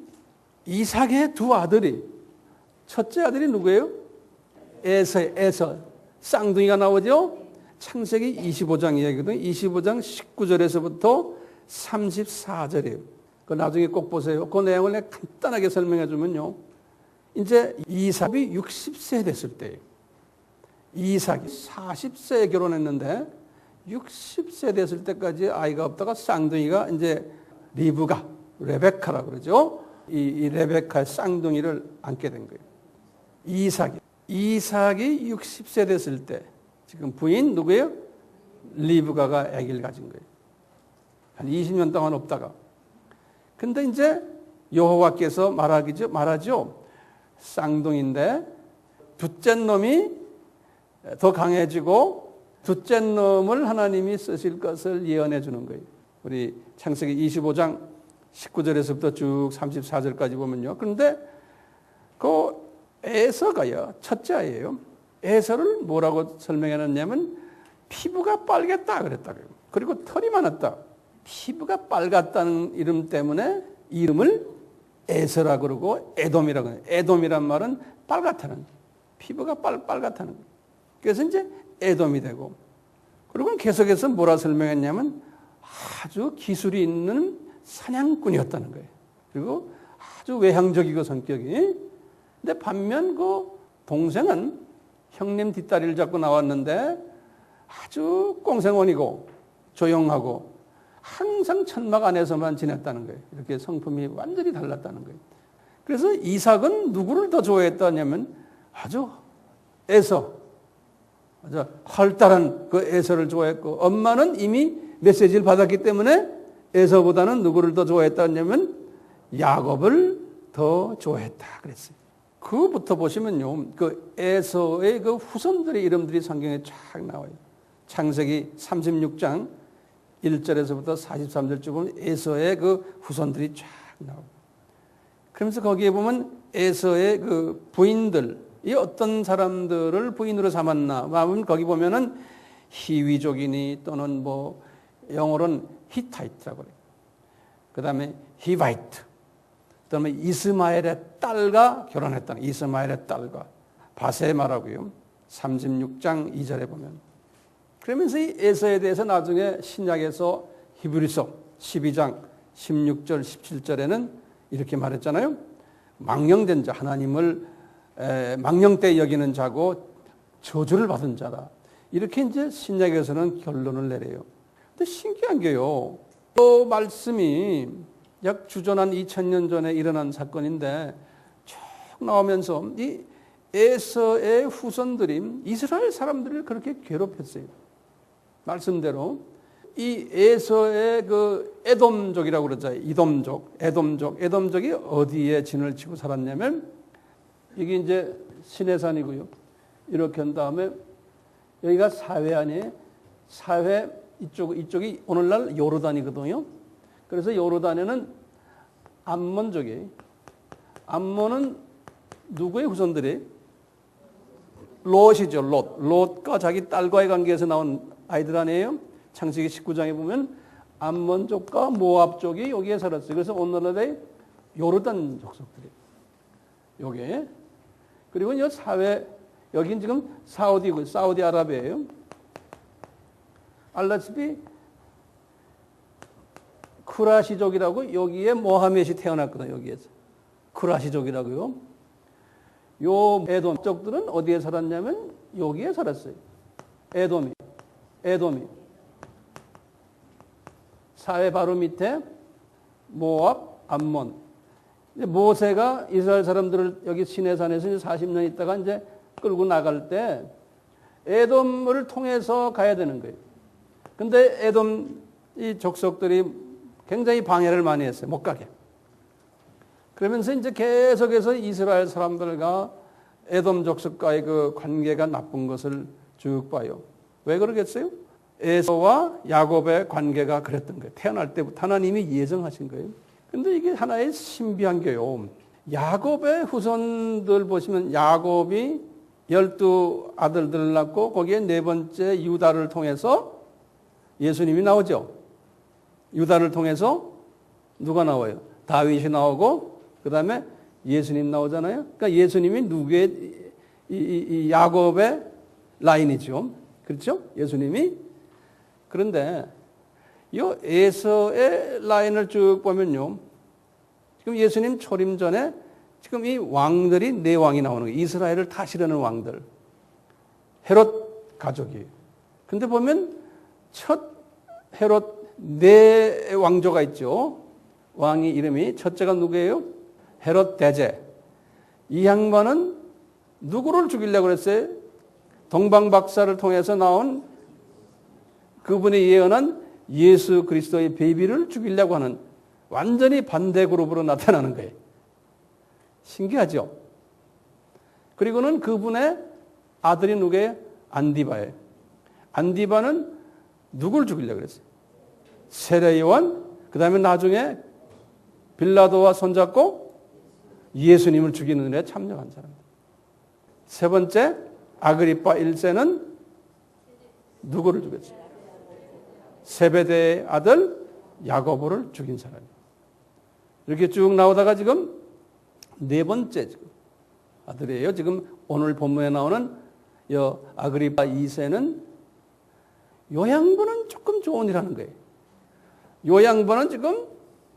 이삭의 두 아들이 첫째 아들이 누구예요? 에서. 쌍둥이가 나오죠? 창세기 25장 이야기거든요. 25장 19절에서부터 34절이에요. 그 나중에 꼭 보세요. 그 내용을 내가 간단하게 설명해 주면요. 이제 이삭이 60세 됐을 때예요. 이삭이 40세에 결혼했는데 60세 됐을 때까지 아이가 없다가 쌍둥이가 이제 리브가, 레베카라고 그러죠. 이 레베카의 쌍둥이를 안게 된 거예요. 이삭이 60세 됐을 때 지금 부인 누구예요? 리브가가 아기를 가진 거예요. 한 20년 동안 없다가. 근데 이제 여호와께서 말하죠. 쌍둥이인데 둘째 놈이 더 강해지고 둘째 놈을 하나님이 쓰실 것을 예언해 주는 거예요. 우리 창세기 25장 19절에서부터 쭉 34절까지 보면요. 그런데 그 에서가요. 첫째 아이예요. 에서를 뭐라고 설명해 놨냐면 피부가 빨갰다 그랬다고요. 그리고 털이 많았다. 피부가 빨갛다는 이름 때문에 이름을 에서라 그러고 에돔이라고 해요. 에돔이란 말은 빨갛다는, 피부가 빨갛다는 거예요. 그래서 이제 에돔이 되고, 그리고 계속해서 뭐라 설명했냐면 아주 기술이 있는 사냥꾼이었다는 거예요. 그리고 아주 외향적이고 성격이. 근데 반면 그 동생은 형님 뒷다리를 잡고 나왔는데 아주 꽁생원이고 조용하고 항상 천막 안에서만 지냈다는 거예요. 이렇게 성품이 완전히 달랐다는 거예요. 그래서 이삭은 누구를 더 좋아했다냐면 아주 에서, 아주 활달한 그 에서를 좋아했고, 엄마는 이미 메시지를 받았기 때문에 에서보다는 누구를 더 좋아했다냐면 야곱을 더 좋아했다 그랬어요. 그부터 보시면요, 그 에서의 그 후손들의 이름들이 성경에 쫙 나와요. 창세기 36장 1절에서부터 43절쯤 보면 에서의 그 후손들이 쫙 나와요. 그러면서 거기에 보면 에서의 그 부인들, 이 어떤 사람들을 부인으로 삼았나 하면 거기 보면은 히위족이니 또는 뭐 영어로는 히타이트라고 그래요. 그 다음에 히바이트, 그다음에 이스마엘의 딸과 결혼했다는, 이스마엘의 딸과 바세마라고요. 36장 2절에 보면. 그러면서 이 에서에 대해서 나중에 신약에서 히브리서 12장 16절 17절에는 이렇게 말했잖아요. 망령된 자, 하나님을 망령되이 여기는 자고 저주를 받은 자다. 이렇게 이제 신약에서는 결론을 내려요. 근데 신기한 게요, 그 말씀이 약 주전 2000년 전에 일어난 사건인데 쭉 나오면서 이 에서의 후손들이 이스라엘 사람들을 그렇게 괴롭혔어요. 말씀대로 이 에서의 그 에돔족이라고 그러죠. 에돔족이 어디에 진을 치고 살았냐면 이게 이제 시내산이고요. 이렇게 한 다음에 여기가 사회 아니에요. 사회 이쪽이 오늘날 요르단이거든요. 그래서 요르단에는 암몬족이에요. 암몬은 누구의 후손들이? 롯이죠. 롯과 자기 딸과의 관계에서 나온 아이들 아니에요. 창세기 19장에 보면 암몬족과 모압족이 여기에 살았어요. 그래서 오늘날의 요르단 족속들이에요. 요게. 그리고 이 사회, 여긴 지금 사우디아라비아예요. 알다시피 쿠라시족이라고, 여기에 모하멧이 태어났거든요. 여기에서 쿠라시족이라고요. 요 에돔족들은 어디에 살았냐면 여기에 살았어요. 에돔이 사회 바로 밑에 모압, 암몬. 모세가 이스라엘 사람들을 여기 시내산에서 40년 있다가 이제 끌고 나갈 때 에돔을 통해서 가야 되는 거예요. 근데 에돔 이 족속들이 굉장히 방해를 많이 했어요. 못 가게. 그러면서 이제 계속해서 이스라엘 사람들과 에돔 족속과의 그 관계가 나쁜 것을 쭉 봐요. 왜 그러겠어요? 에서와 야곱의 관계가 그랬던 거예요. 태어날 때부터 하나님이 예정하신 거예요. 근데 이게 하나의 신비한 게요. 야곱의 후손들 보시면 야곱이 12아들들을 낳고 거기에 네 번째 유다를 통해서 예수님이 나오죠. 유다를 통해서 누가 나와요? 다윗이 나오고 그 다음에 예수님 나오잖아요. 그러니까 예수님이 누구의 이 야곱의 라인이죠. 그렇죠? 예수님이. 그런데 이 에서의 라인을 쭉 보면요. 지금 예수님 초림 전에 지금 이 왕들이 네 왕이 나오는 거예요. 이스라엘을 다스리는 왕들. 헤롯 가족이에요. 근데 보면 첫 헤롯 네 왕조가 있죠. 왕이 이름이 첫째가 누구예요? 헤롯 대제. 이 양반은 누구를 죽이려고 그랬어요? 동방박사를 통해서 나온 그분이 예언한 예수 그리스도의 베이비를 죽이려고 하는 완전히 반대 그룹으로 나타나는 거예요. 신기하죠? 그리고는 그분의 아들이 누구예요? 안디바예요. 안디바는 누굴 죽이려고 그랬어요? 세례요한, 그 다음에 나중에 빌라도와 손잡고 예수님을 죽이는 일에 참여한 사람입니다. 세 번째, 아그리파 1세는 누구를 죽였어요? 세베대의 아들 야고보를 죽인 사람이에요. 이렇게 쭉 나오다가 지금 네 번째 지금 아들이에요. 지금 오늘 본문에 나오는 아그리파 2세는 요 양반은 조금 좋은 일 하는 거예요. 요 양반은 지금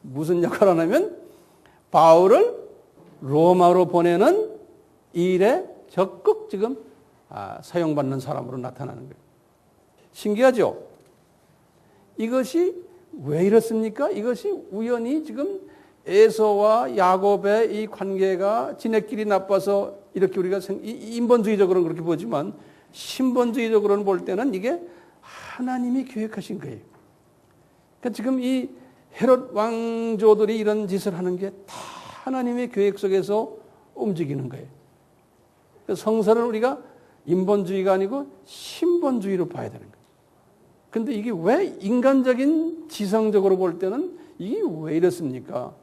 무슨 역할을 하냐면 바울을 로마로 보내는 일에 적극 지금 사용받는 사람으로 나타나는 거예요. 신기하죠? 이것이 왜 이렇습니까? 이것이 우연히 지금 에서와 야곱의 이 관계가 지네끼리 나빠서 이렇게 우리가 인본주의적으로는 그렇게 보지만 신본주의적으로는 볼 때는 이게 하나님이 계획하신 거예요. 그러니까 지금 이 헤롯 왕조들이 이런 짓을 하는 게 다 하나님의 계획 속에서 움직이는 거예요. 성서는 우리가 인본주의가 아니고 신본주의로 봐야 되는 거예요. 근데 이게 왜 인간적인 지성적으로 볼 때는 이게 왜 이렇습니까?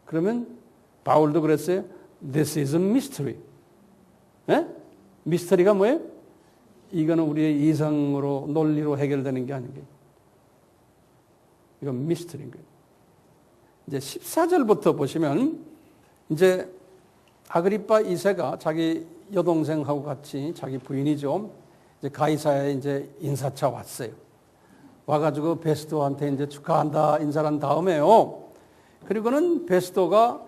그러면 바울도 그랬어요. This is a mystery. 네? 미스터리가 뭐예요? 이거는 우리의 이성으로 논리로 해결되는 게 아닌 거예요. 이건 미스터리인 거예요. 이제 14절부터 보시면 이제 아그리파 2세가 자기 여동생하고 같이 자기 부인이죠. 이제 가이사야에 이제 인사차 왔어요. 와가지고 베스도한테 이제 축하한다 인사를 한 다음에요. 그리고는 베스도가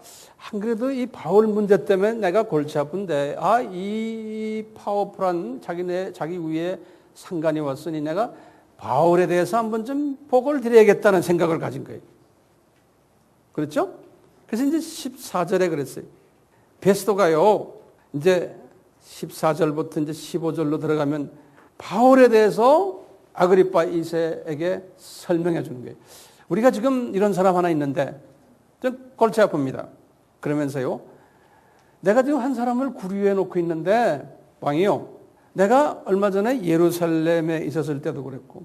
안 그래도 이 바울 문제 때문에 내가 골치 아픈데 이 파워풀한 자기 위에 상관이 왔으니 내가 바울에 대해서 한번 좀 보고를 드려야겠다는 생각을 가진 거예요. 그렇죠? 그래서 이제 14절에 그랬어요. 베스도가요, 이제 14절부터 이제 15절로 들어가면 바울에 대해서 아그리파 2세에게 설명해 주는 거예요. 우리가 지금 이런 사람 하나 있는데 좀 골치 아픕니다. 그러면서요, 내가 지금 한 사람을 구류해 놓고 있는데 왕이요, 내가 얼마 전에 예루살렘에 있었을 때도 그랬고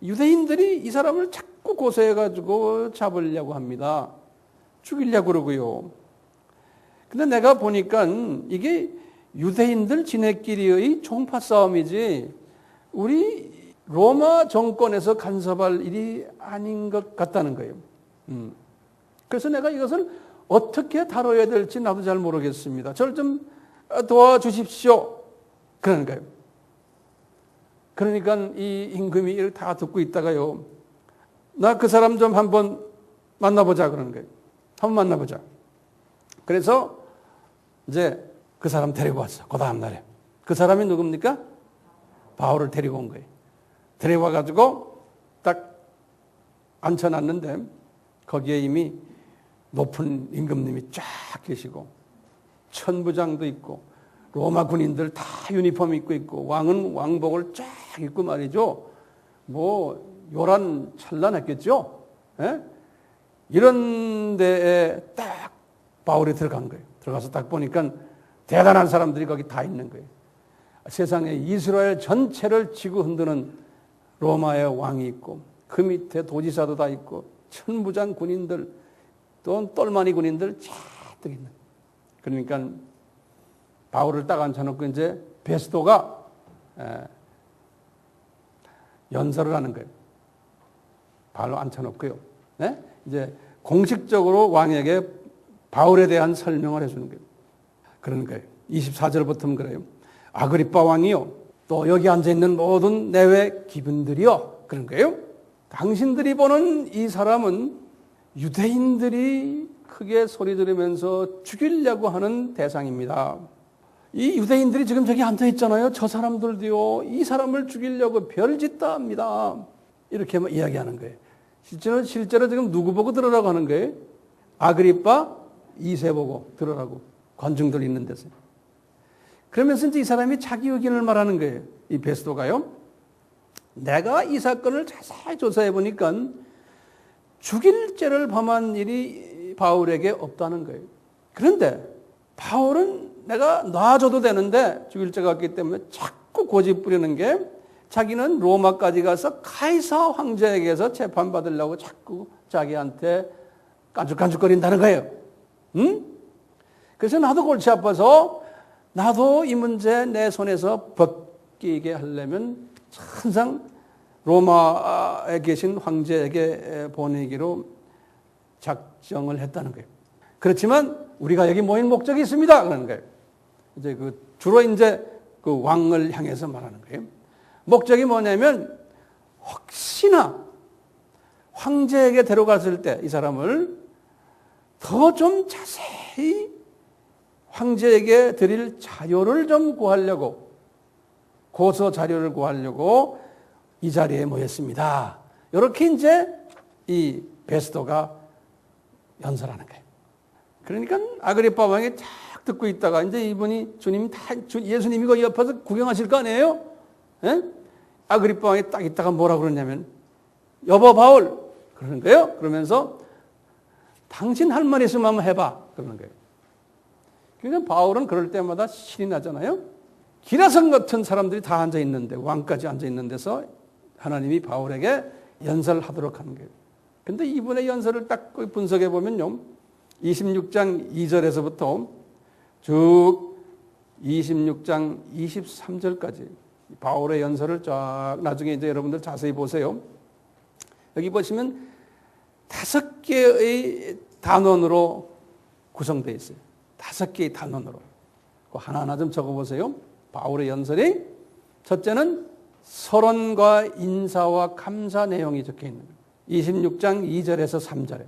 유대인들이 이 사람을 자꾸 고소해가지고 잡으려고 합니다. 죽이려고 그러고요. 근데 내가 보니까 이게 유대인들 지네끼리의 총파 싸움이지 우리 로마 정권에서 간섭할 일이 아닌 것 같다는 거예요. 그래서 내가 이것을 어떻게 다뤄야 될지 나도 잘 모르겠습니다. 저를 좀 도와주십시오. 그러는 거예요. 그러니까 이 임금이 다 듣고 있다가요, 나 그 사람 좀 한번 만나보자 그러는 거예요. 한번 만나보자. 그래서 이제 그 사람 데리고 왔어. 그 다음 날에. 그 사람이 누굽니까? 바울을 데리고 온 거예요. 데리고 와가지고 딱 앉혀놨는데 거기에 이미 높은 임금님이 쫙 계시고 천부장도 있고 로마 군인들 다 유니폼 입고 있고 왕은 왕복을 쫙 입고 말이죠. 뭐 요란 찬란했겠죠. 예? 이런 데에 딱 바울이 들어간 거예요. 들어가서 딱 보니까 대단한 사람들이 거기 다 있는 거예요. 세상에 이스라엘 전체를 지고 흔드는 로마의 왕이 있고 그 밑에 도지사도 다 있고 천부장 군인들 또 똘마니 군인들 잔뜩 있는. 그러니까 바울을 딱 앉혀놓고 이제 베스도가 연설을 하는 거예요. 바울을 앉혀놓고요. 네? 이제 공식적으로 왕에게 바울에 대한 설명을 해주는 거예요. 그런 거예요. 24절부터는 그래요. 아그리빠 왕이요, 또 여기 앉아있는 모든 내외 기분들이요, 그런 거예요. 당신들이 보는 이 사람은 유대인들이 크게 소리 지르면서 죽이려고 하는 대상입니다. 이 유대인들이 지금 저기 앉아있잖아요. 저 사람들도요, 이 사람을 죽이려고 별짓다 합니다. 이렇게 이야기하는 거예요. 실제로 지금 누구 보고 들으라고 하는 거예요? 아그리빠 2세 보고 들으라고. 관중들 있는 데서. 그러면서 이제 이 사람이 자기 의견을 말하는 거예요. 이 베스도가요. 내가 이 사건을 자세히 조사해 보니까 죽일 죄를 범한 일이 바울에게 없다는 거예요. 그런데 바울은 내가 놔줘도 되는데 죽일 죄가 없기 때문에 자꾸 고집 부리는 게 자기는 로마까지 가서 카이사 황제에게서 재판받으려고 자꾸 자기한테 깐죽깐죽거린다는 거예요. 응? 그래서 나도 골치 아파서 나도 이 문제 내 손에서 벗기게 하려면 항상 로마에 계신 황제에게 보내기로 작정을 했다는 거예요. 그렇지만 우리가 여기 모인 목적이 있습니다. 그러는 거예요. 이제 주로 이제 그 왕을 향해서 말하는 거예요. 목적이 뭐냐면 혹시나 황제에게 데려갔을 때 이 사람을 더 좀 자세히 황제에게 드릴 자료를 좀 구하려고, 고소 자료를 구하려고 이 자리에 모였습니다. 이렇게 이제 이 베스도가 연설하는 거예요. 그러니까 아그리빠 왕이 쫙 듣고 있다가 이제 이분이 예수님이 거기 옆에서 구경하실 거 아니에요? 예? 아그리빠 왕이 딱 있다가 뭐라 그러냐면, 여보 바울! 그러는 거예요. 그러면서 당신 할 말 있으면 한번 해봐. 그러는 거예요. 그러니까 바울은 그럴 때마다 신이 나잖아요. 기라성 같은 사람들이 다 앉아 있는데, 왕까지 앉아 있는 데서 하나님이 바울에게 연설을 하도록 하는 거예요. 근데 이분의 연설을 딱 분석해 보면요, 26장 2절에서부터 쭉 26장 23절까지 바울의 연설을 쫙 나중에 이제 여러분들 자세히 보세요. 여기 보시면 5개의 단원으로 구성되어 있어요. 5개의 단원으로. 하나하나 좀 적어보세요. 바울의 연설이 첫째는 서론과 인사와 감사 내용이 적혀 있는 거예요. 26장 2절에서 3절에.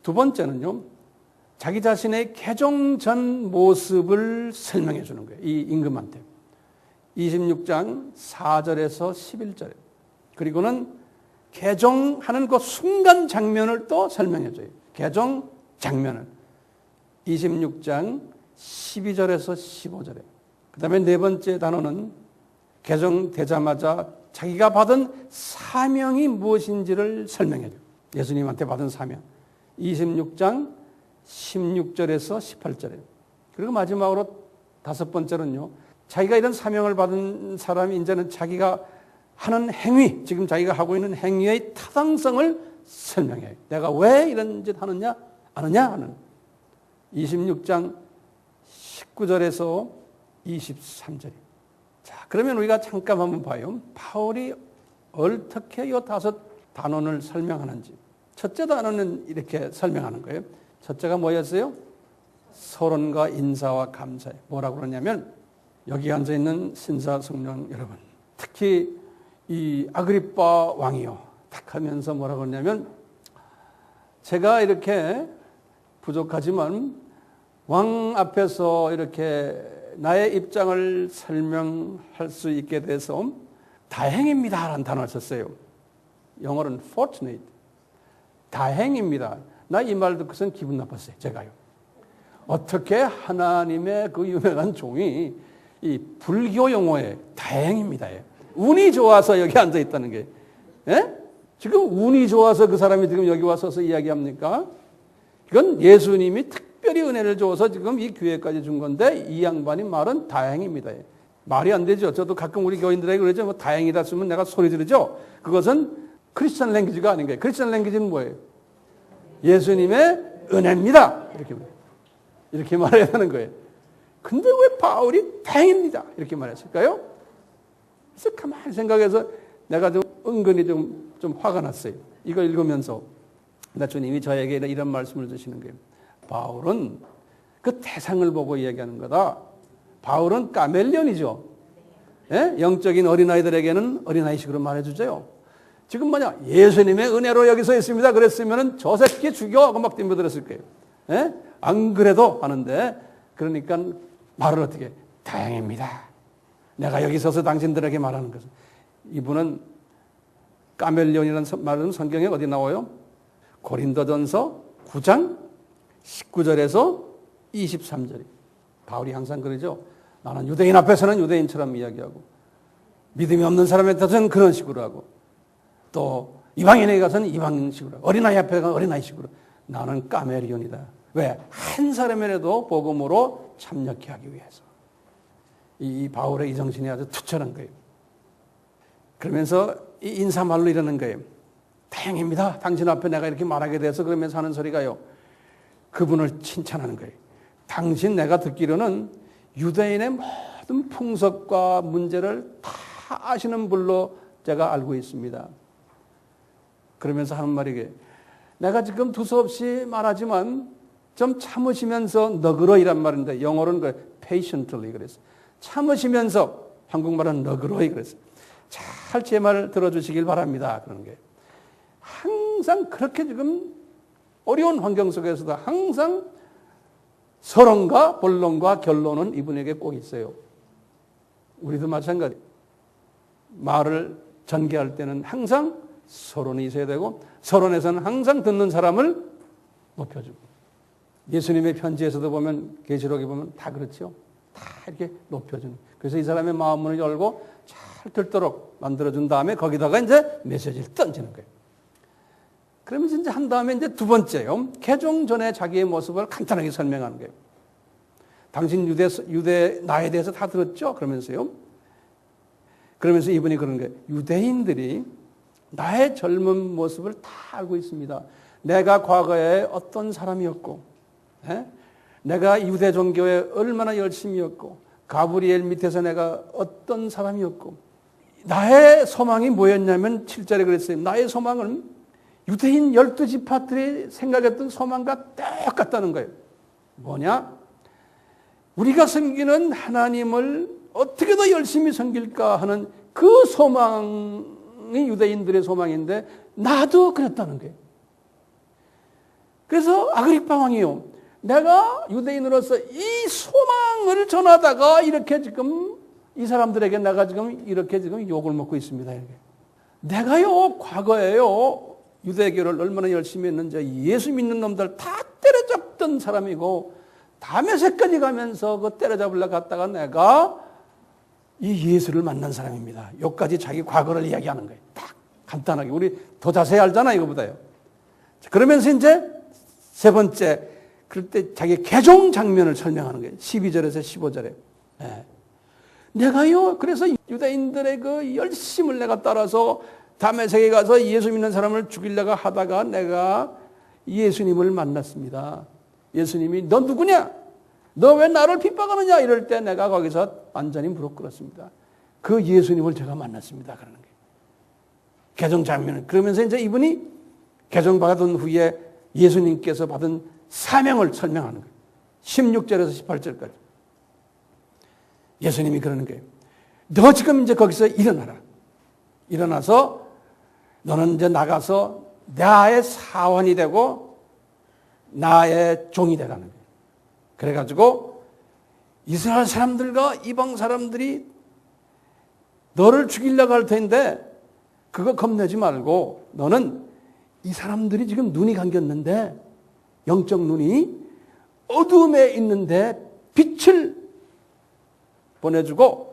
두 번째는요, 자기 자신의 개종 전 모습을 설명해 주는 거예요. 이 임금한테. 26장 4절에서 11절에. 그리고는 개종하는 그 순간 장면을 또 설명해 줘요. 개종 장면을. 26장 12절에서 15절에. 그 다음에 네 번째 단어는 개종되자마자 자기가 받은 사명이 무엇인지를 설명해 줘요. 예수님한테 받은 사명. 26장 16절에서 18절에. 그리고 마지막으로 5번째는요, 자기가 이런 사명을 받은 사람이 이제는 자기가 하는 행위, 지금 자기가 하고 있는 행위의 타당성을 설명해요. 내가 왜 이런 짓 하느냐, 안 하느냐 하는. 26장 19절에서 23절이. 자, 그러면 우리가 잠깐 한번 봐요. 바울이 어떻게 이 5 단원을 설명하는지. 첫째 단원은 이렇게 설명하는 거예요. 첫째가 뭐였어요? 서론과 인사와 감사에. 뭐라고 그러냐면, 여기 앉아있는 신사성령 여러분, 특히 이 아그리빠 왕이요, 딱 하면서 뭐라고 그러냐면, 제가 이렇게 부족하지만 왕 앞에서 이렇게 나의 입장을 설명할 수 있게 돼서 다행입니다 라는 단어를 썼어요. 영어로는 fortunate. 다행입니다. 나 이 말 듣고선 기분 나빴어요. 제가요. 어떻게 하나님의 그 유명한 종이 이 불교 용어에 다행입니다. 운이 좋아서 여기 앉아 있다는 게. 예? 지금 운이 좋아서 그 사람이 지금 여기 와서 이야기합니까? 이건 예수님이 특별히 은혜를 줘서 지금 이 교회까지 준 건데 이 양반이 말은 다행입니다. 말이 안 되죠. 저도 가끔 우리 교인들에게 그러죠. 뭐 다행이다 쓰면 내가 소리 지르죠. 그것은 크리스천 랭귀지가 아닌 거예요. 크리스천 랭귀지는 뭐예요? 예수님의 은혜입니다. 이렇게 말해야 하는 거예요. 근데 왜 바울이 다행입니다 이렇게 말했을까요? 그래서 가만히 생각해서 내가 좀 은근히 좀 화가 났어요. 이걸 읽으면서 주님이 저에게 이런 말씀을 주시는 거예요. 바울은 그 대상을 보고 이야기하는 거다. 바울은 까멜리온이죠. 예? 영적인 어린아이들에게는 어린아이식으로 말해주죠. 지금 뭐냐? 예수님의 은혜로 여기 서 있습니다. 그랬으면 저 새끼 죽여 하고 막 덤벼들었을 거예요. 예? 안 그래도 하는데, 그러니까 말을 어떻게? 다행입니다. 내가 여기 서서 당신들에게 말하는 것은. 이분은 까멜리온이라는 말은 성경에 어디 나와요? 고린도전서 9장 19절에서 23절이. 바울이 항상 그러죠. 나는 유대인 앞에서는 유대인처럼 이야기하고 믿음이 없는 사람한테는 그런 식으로 하고 또 이방인에게 가서는 이방인식으로 하고 어린아이 앞에 가서 어린아이식으로. 나는 까멜리온이다. 왜? 한 사람이라도 복음으로 참여케 하기 위해서. 이 바울의 이 정신이 아주 투철한 거예요. 그러면서 이 인사말로 이러는 거예요. 다행입니다. 당신 앞에 내가 이렇게 말하게 돼서 그러면서 하는 소리가요. 그분을 칭찬하는 거예요. 당신 내가 듣기로는 유대인의 모든 풍습과 문제를 다 아시는 분로 제가 알고 있습니다. 그러면서 하는 말이게 내가 지금 두서없이 말하지만 좀 참으시면서 너그러이란 말인데 영어로는 그래 patiently 그랬어요. 참으시면서 한국말은 너그러이 그랬어요. 잘 제 말을 들어주시길 바랍니다. 그런 게 항상 그렇게 지금 어려운 환경 속에서도 항상 서론과 본론과 결론은 이분에게 꼭 있어요. 우리도 마찬가지. 말을 전개할 때는 항상 서론이 있어야 되고 서론에서는 항상 듣는 사람을 높여주고. 예수님의 편지에서도 보면 계시록에 보면 다 그렇죠. 다 이렇게 높여주는. 그래서 이 사람의 마음문을 열고 잘 듣도록 만들어준 다음에 거기다가 이제 메시지를 던지는 거예요. 그러면서 이제 한 다음에 이제 두 번째요. 개종 전에 자기의 모습을 간단하게 설명하는 거예요. 당신 유대 나에 대해서 다 들었죠? 그러면서요. 그러면서 이분이 그러는 거예요. 유대인들이 나의 젊은 모습을 다 알고 있습니다. 내가 과거에 어떤 사람이었고, 내가 유대 종교에 얼마나 열심이었고, 가브리엘 밑에서 내가 어떤 사람이었고, 나의 소망이 뭐였냐면 7절에 그랬어요. 나의 소망은 유대인 12지파들이 생각했던 소망과 똑같다는 거예요. 뭐냐? 우리가 섬기는 하나님을 어떻게 더 열심히 섬길까 하는 그 소망이 유대인들의 소망인데 나도 그랬다는 거예요. 그래서 아그리파 왕이요. 내가 유대인으로서 이 소망을 전하다가 이렇게 지금 이 사람들에게 내가 지금 이렇게 지금 욕을 먹고 있습니다. 이렇게. 내가요, 과거에요, 유대교를 얼마나 열심히 했는지 예수 믿는 놈들 다 때려잡던 사람이고 다메섹까지 가면서 그 때려잡으려고 갔다가 내가 이 예수를 만난 사람입니다. 여기까지 자기 과거를 이야기하는 거예요. 딱 간단하게. 우리 더 자세히 알잖아, 이거보다요. 그러면서 이제 세 번째, 그럴 때 자기 개종 장면을 설명하는 거예요. 12절에서 15절에. 네. 내가요, 그래서 유대인들의 그 열심을 내가 따라서 다메섹에 가서 예수 믿는 사람을 죽이려고 하다가 내가 예수님을 만났습니다. 예수님이 너 누구냐? 너 왜 나를 핍박하느냐? 이럴 때 내가 거기서 완전히 무릎 꿇었습니다. 그 예수님을 제가 만났습니다. 그러는 거예요. 개종 장면을. 그러면서 이제 이분이 개종받은 후에 예수님께서 받은 사명을 설명하는 거예요. 16절에서 18절까지. 예수님이 그러는 거예요. 너 지금 이제 거기서 일어나라. 일어나서 너는 이제 나가서 나의 사원이 되고 나의 종이 되라는 거예요. 그래가지고 이스라엘 사람들과 이방 사람들이 너를 죽이려고 할 텐데 그거 겁내지 말고 너는 이 사람들이 지금 눈이 감겼는데 영적 눈이 어둠에 있는데 빛을 보내주고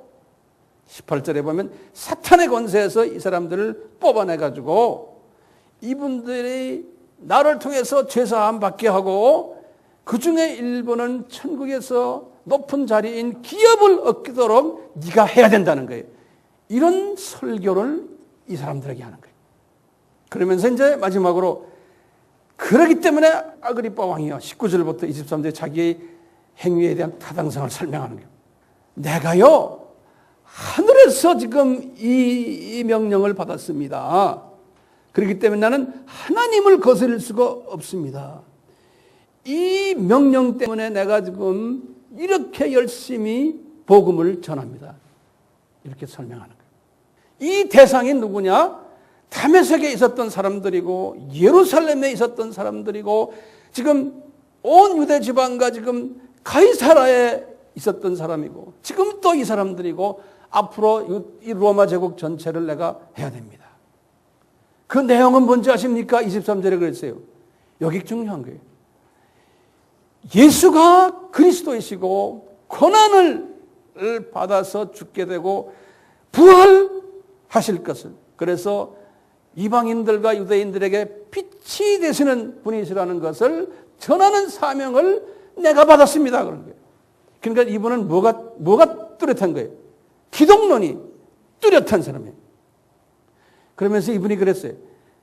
18절에 보면 사탄의 권세에서 이 사람들을 뽑아내가지고 이분들이 나를 통해서 죄사함 받게 하고 그 중에 일부는 천국에서 높은 자리인 기업을 얻도록 네가 해야 된다는 거예요. 이런 설교를 이 사람들에게 하는 거예요. 그러면서 이제 마지막으로 그러기 때문에 아그리빠 왕이요 19절부터 23절 자기의 행위에 대한 타당성을 설명하는 거예요. 내가요 하늘에서 지금 이 명령을 받았습니다. 그렇기 때문에 나는 하나님을 거스릴 수가 없습니다. 이 명령 때문에 내가 지금 이렇게 열심히 복음을 전합니다. 이렇게 설명하는 거예요. 이 대상이 누구냐? 다메섹에 있었던 사람들이고 예루살렘에 있었던 사람들이고 지금 온 유대 지방과 지금 가이사라에 있었던 사람이고 지금 또 이 사람들이고 앞으로 이 로마 제국 전체를 내가 해야 됩니다. 그 내용은 뭔지 아십니까? 23절에 그랬어요. 여기 중요한 거예요. 예수가 그리스도이시고 고난을 받아서 죽게 되고 부활하실 것을, 그래서 이방인들과 유대인들에게 빛이 되시는 분이시라는 것을 전하는 사명을 내가 받았습니다. 그런 거예요. 그러니까 이분은 뭐가 뚜렷한 거예요? 기독론이 뚜렷한 사람이에요. 그러면서 이분이 그랬어요.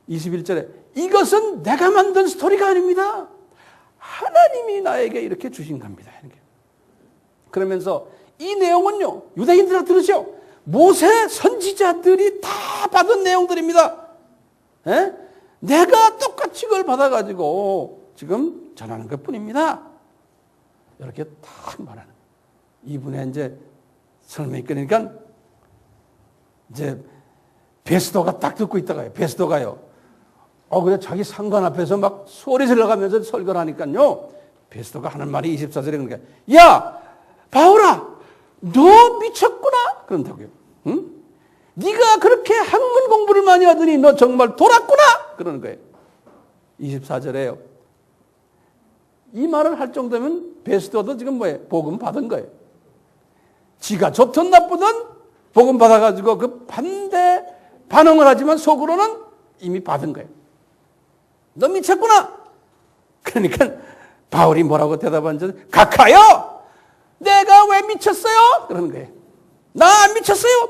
21절에 이것은 내가 만든 스토리가 아닙니다. 하나님이 나에게 이렇게 주신 겁니다. 그러면서 이 내용은요, 유대인들아 들으시오. 모세 선지자들이 다 받은 내용들입니다. 에? 내가 똑같이 그걸 받아가지고 지금 전하는 것 뿐입니다. 이렇게 딱 말하는. 이분의 이제 설명이 끊으니까 이제 베스도가 딱 듣고 있다가요. 베스도가요. 그래 자기 상관 앞에서 막 소리 질러가면서 설교를 하니까요. 베스도가 하는 말이 24절에 그러니까 야 바울아 너 미쳤구나 그런다고요. 응? 네가 그렇게 학문 공부를 많이 하더니 너 정말 돌았구나 그러는 거예요. 24절에요. 이 말을 할 정도면 베스도도 지금 뭐예요? 복음 받은 거예요. 지가 좋든 나쁘든 복음 받아가지고 그 반대 반응을 하지만 속으로는 이미 받은 거예요. 너 미쳤구나. 그러니까 바울이 뭐라고 대답하는지 각하여 내가 왜 미쳤어요? 그러는 거예요. 나 안 미쳤어요.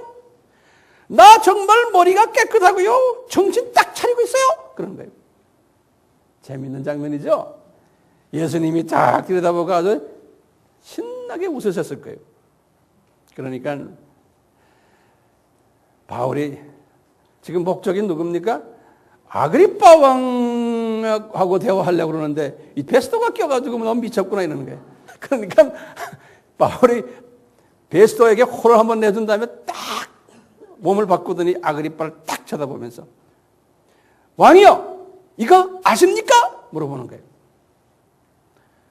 나 정말 머리가 깨끗하고요. 정신 딱 차리고 있어요. 그런 거예요. 재밌는 장면이죠. 예수님이 딱 들여다보고 아주 신나게 웃으셨을 거예요. 그러니까 바울이 지금 목적이 누굽니까? 아그리빠 왕하고 대화하려고 그러는데 이 베스도가 껴가지고 너무 미쳤구나 이러는 거예요. 그러니까 바울이 베스도에게 호를 한번 내준 다음에 딱 몸을 바꾸더니 아그리빠를 딱 쳐다보면서 왕이요 이거 아십니까? 물어보는 거예요.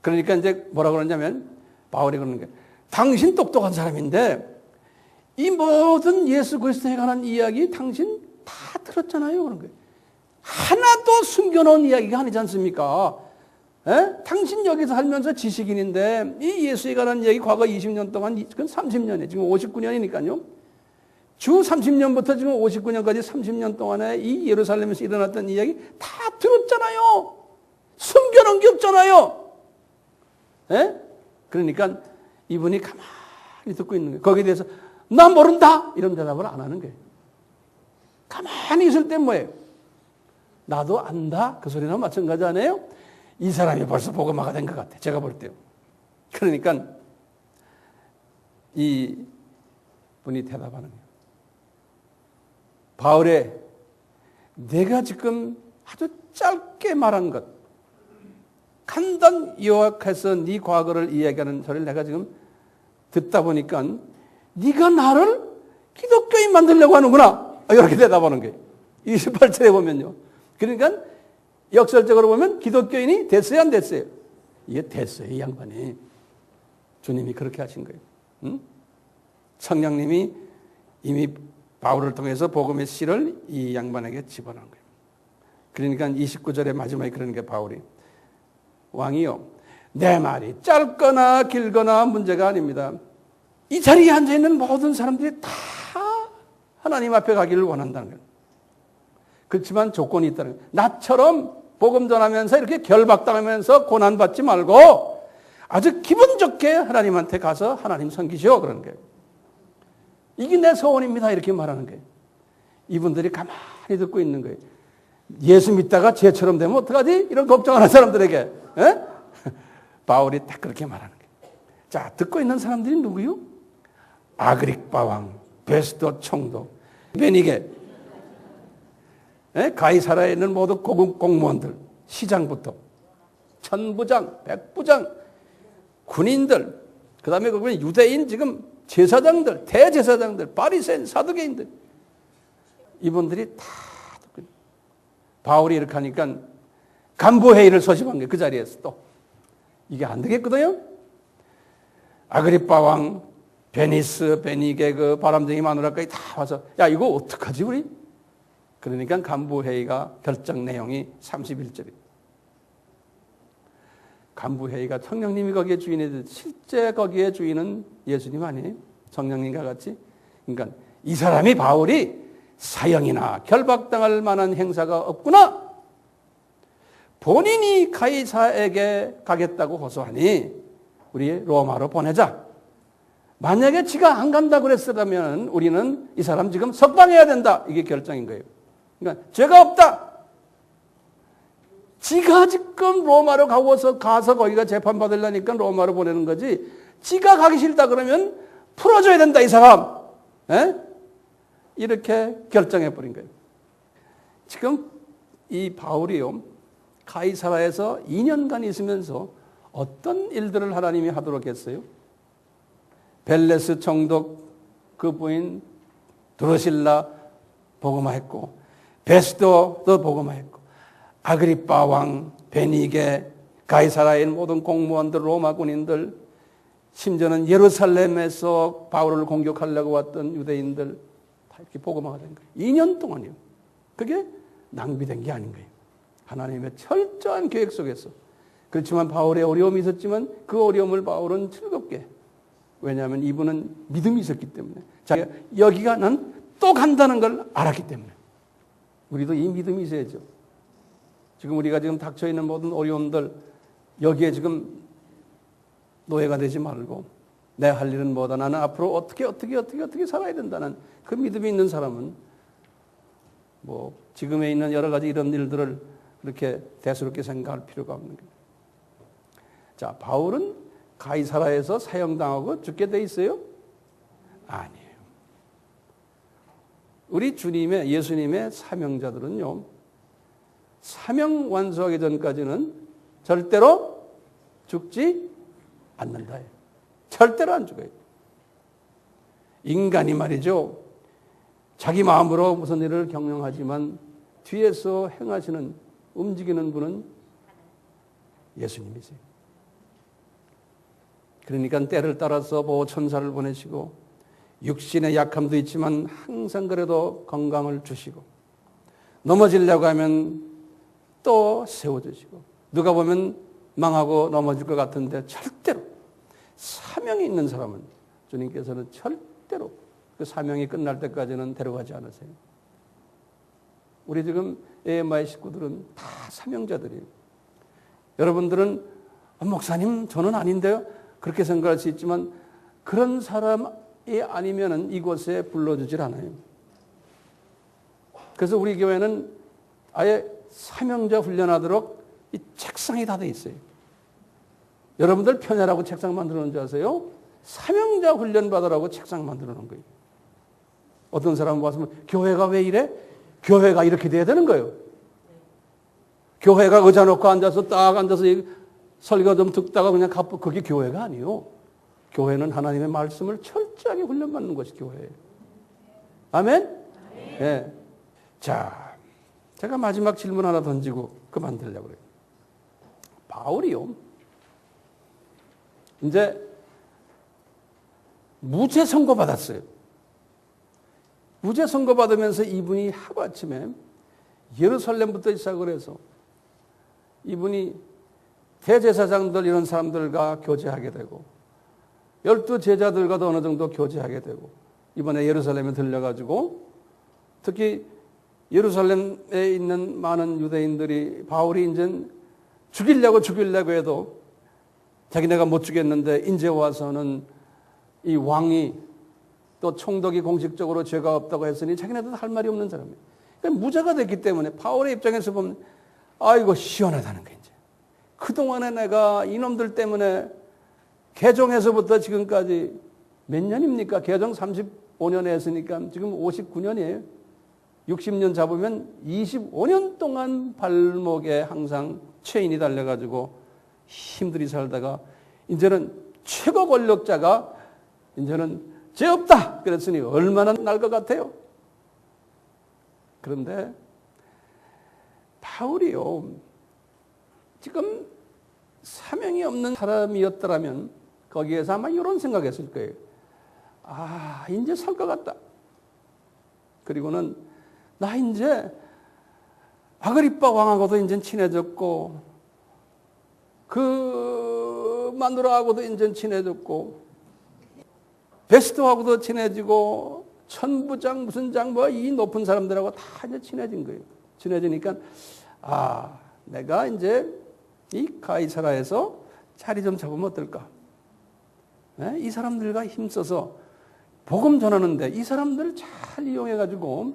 그러니까 이제 뭐라고 그러냐면 바울이 그러는 거예요. 당신 똑똑한 사람인데 이 모든 예수 그리스도에 관한 이야기 당신 다 들었잖아요. 그런 거예요. 하나도 숨겨놓은 이야기가 아니지 않습니까? 에? 당신 여기서 살면서 지식인인데 이 예수에 관한 이야기 과거 20년 동안, 그건 30년이에요. 지금 59년이니까요. 주 30년부터 지금 59년까지 30년 동안에 이 예루살렘에서 일어났던 이야기 다 들었잖아요. 숨겨놓은 게 없잖아요. 에? 그러니까 이분이 가만히 듣고 있는 거예요. 거기에 대해서 나 모른다 이런 대답을 안 하는 거예요. 가만히 있을 때 뭐예요? 나도 안다 그 소리나 마찬가지 아니에요? 이 사람이 벌써 복음화가 된 것 같아. 제가 볼 때요. 그러니까 이 분이 대답하는 거예요. 바울의 내가 지금 아주 짧게 말한 것 간단 요약해서 네 과거를 이야기하는 소리를 내가 지금 듣다 보니까 네가 나를 기독교인 만들려고 하는구나. 이렇게 대답하는 거예요. 28절에 보면요. 그러니까 역설적으로 보면 기독교인이 됐어요, 안 됐어요? 이게 됐어요, 이 양반이. 주님이 그렇게 하신 거예요. 응? 성령님이 이미 바울을 통해서 복음의 씨를 이 양반에게 집어넣은 거예요. 그러니까 29절의 마지막에 그러는 게 바울이 왕이요, 내 말이 짧거나 길거나 문제가 아닙니다. 이 자리에 앉아있는 모든 사람들이 다 하나님 앞에 가기를 원한다는 거예요. 그렇지만 조건이 있다는 거예요. 나처럼 복음 전하면서 이렇게 결박당하면서 고난받지 말고 아주 기분 좋게 하나님한테 가서 하나님 섬기시오 그러는 거예요. 이게 내 소원입니다 이렇게 말하는 거예요. 이분들이 가만히 듣고 있는 거예요. 예수 믿다가 쟤처럼 되면 어떡하지? 이런 걱정하는 사람들에게 에? 바울이 딱 그렇게 말하는 거예요. 자, 듣고 있는 사람들이 누구요? 아그리빠 왕, 베스도 총독, 베니게, 가이사라에 있는 모든 고급 공무원들, 시장부터 천부장, 백부장, 군인들, 그 다음에 거기 유대인 지금 제사장들, 대제사장들, 바리새인, 사두개인들, 이분들이 다 바울이 이렇게 하니까 간부회의를 소집한 거예요. 그 자리에서 또. 이게 안 되겠거든요. 아그리빠 왕, 베니스, 베니게 그 바람둥이 마누라까지 다 와서 야 이거 어떡하지 우리? 그러니까 간부회의가 결정 내용이 31절이에요. 간부회의가 성령님이 거기에 주인이 실제 거기에 주인은 예수님 아니에요? 성령님과 같이. 그러니까 이 사람이 바울이 사형이나 결박당할 만한 행사가 없구나. 본인이 가이사에게 가겠다고 호소하니 우리 로마로 보내자. 만약에 지가 안 간다고 그랬으면 우리는 이 사람 지금 석방해야 된다. 이게 결정인 거예요. 그러니까 죄가 없다. 지가 지금 로마로 가서 거기가 재판받으려니까 로마로 보내는 거지. 지가 가기 싫다 그러면 풀어줘야 된다 이 사람. 에? 이렇게 결정해버린 거예요. 지금 이 바울이요. 가이사라에서 2년간 있으면서 어떤 일들을 하나님이 하도록 했어요? 벨레스 총독 그 부인 드로실라 복음화했고 베스도도 복음화했고 아그리빠 왕, 베니게, 가이사라의 모든 공무원들, 로마 군인들, 심지어는 예루살렘에서 바울을 공격하려고 왔던 유대인들 다 이렇게 복음화가 된 거예요. 2년 동안이요. 그게 낭비된 게 아닌 거예요. 하나님의 철저한 계획 속에서. 그렇지만 바울의 어려움이 있었지만 그 어려움을 바울은 즐겁게. 왜냐하면 이분은 믿음이 있었기 때문에. 자, 여기가 난 또 간다는 걸 알았기 때문에. 우리도 이 믿음이 있어야죠. 지금 우리가 지금 닥쳐있는 모든 어려움들 여기에 지금 노예가 되지 말고 내 할 일은 뭐다. 나는 앞으로 어떻게 살아야 된다는 그 믿음이 있는 사람은 뭐 지금에 있는 여러 가지 이런 일들을 그렇게 대수롭게 생각할 필요가 없는 거예요. 자, 바울은 가이사라에서 사형당하고 죽게 돼 있어요? 아니에요. 우리 주님의 예수님의 사명자들은요. 사명 완수하기 전까지는 절대로 죽지 않는다. 절대로 안 죽어요. 인간이 말이죠. 자기 마음으로 무슨 일을 경영하지만 뒤에서 행하시는 움직이는 분은 예수님이세요. 그러니까 때를 따라서 보호천사를 보내시고 육신의 약함도 있지만 항상 그래도 건강을 주시고 넘어지려고 하면 또 세워주시고 누가 보면 망하고 넘어질 것 같은데 절대로 사명이 있는 사람은 주님께서는 절대로 그 사명이 끝날 때까지는 데려가지 않으세요. 우리 지금 AMI 식구들은 다 사명자들이에요. 여러분들은 목사님 저는 아닌데요. 그렇게 생각할 수 있지만 그런 사람이 아니면 이곳에 불러주질 않아요. 그래서 우리 교회는 아예 사명자 훈련하도록 이 책상이 다 돼 있어요. 여러분들 편애라고 책상 만들어 놓은 줄 아세요? 사명자 훈련 받으라고 책상 만들어 놓은 거예요. 어떤 사람은 와서 교회가 왜 이래? 교회가 이렇게 돼야 되는 거예요. 교회가 의자 놓고 앉아서 딱 앉아서 설교 좀 듣다가 그냥 그게 교회가 아니에요. 교회는 하나님의 말씀을 철저하게 훈련받는 것이 교회예요. 아멘? 네. 자, 제가 마지막 질문 하나 던지고 그만두려고 그래요. 바울이요. 이제 무죄 선고받았어요. 무죄 선고받으면서 이분이 하루아침에 예루살렘부터 시작을 해서 이분이 대제사장들 이런 사람들과 교제하게 되고 12 제자들과도 어느 정도 교제하게 되고 이번에 예루살렘에 들려가지고 특히 예루살렘에 있는 많은 유대인들이 바울이 이제 죽이려고 해도 자기네가 못 죽였는데 이제 와서는 이 왕이 또 총독이 공식적으로 죄가 없다고 했으니 자기네도 할 말이 없는 사람이에요. 그러니까 무죄가 됐기 때문에 바울의 입장에서 보면 아이고 시원하다는 거예요. 그동안에 내가 이놈들 때문에 개종에서부터 지금까지 몇 년입니까? 개종 35년 했으니까 지금 59년이에요. 60년 잡으면 25년 동안 발목에 항상 체인이 달려가지고 힘들이 살다가 이제는 최고 권력자가 이제는 죄 없다 그랬으니 얼마나 날 것 같아요. 그런데 바울이요, 지금 사명이 없는 사람이었더라면 거기에서 아마 이런 생각했을 거예요. 아, 이제 살 것 같다. 그리고는 나 이제 아그리빠 왕하고도 이제 친해졌고, 그 마누라하고도 이제 친해졌고, 베스트하고도 친해지고, 천부장 무슨 장 뭐 이 높은 사람들하고 다 이제 친해진 거예요. 친해지니까 아, 내가 이제 이 가이사라에서 자리 좀 잡으면 어떨까? 네? 이 사람들과 힘써서 복음 전하는데 이 사람들을 잘 이용해가지고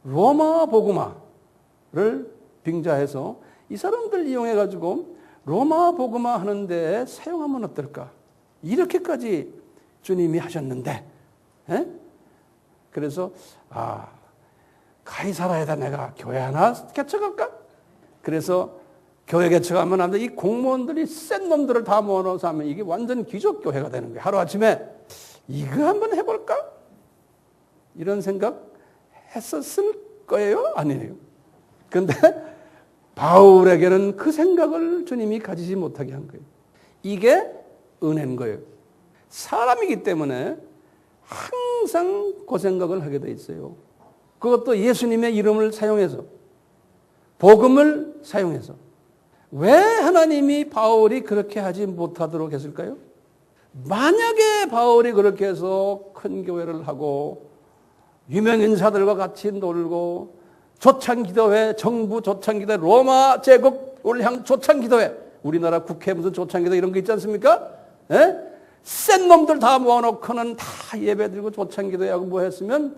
로마 복음화를 빙자해서 이 사람들 이용해가지고 로마 복음화 하는데 사용하면 어떨까? 이렇게까지 주님이 하셨는데, 네? 그래서 아, 가이사라에다 내가 교회 하나 개척할까? 그래서 교회 개척하면 안 돼. 이 공무원들이 센 놈들을 다 모아놓아서 하면 이게 완전 귀족 교회가 되는 거예요. 하루아침에 이거 한번 해볼까? 이런 생각 했었을 거예요? 아니에요. 그런데 바울에게는 그 생각을 주님이 가지지 못하게 한 거예요. 이게 은혜인 거예요. 사람이기 때문에 항상 그 생각을 하게 돼 있어요. 그것도 예수님의 이름을 사용해서, 복음을 사용해서. 왜 하나님이 바울이 그렇게 하지 못하도록 했을까요? 만약에 바울이 그렇게 해서 큰 교회를 하고 유명 인사들과 같이 놀고 조창기도회, 정부 조창기도회, 로마 제국을 향 조창기도회, 우리나라 국회 무슨 조창기도회 이런 거 있지 않습니까? 예? 센 놈들 다 모아놓고는 다 예배드리고 조창기도회하고 뭐 했으면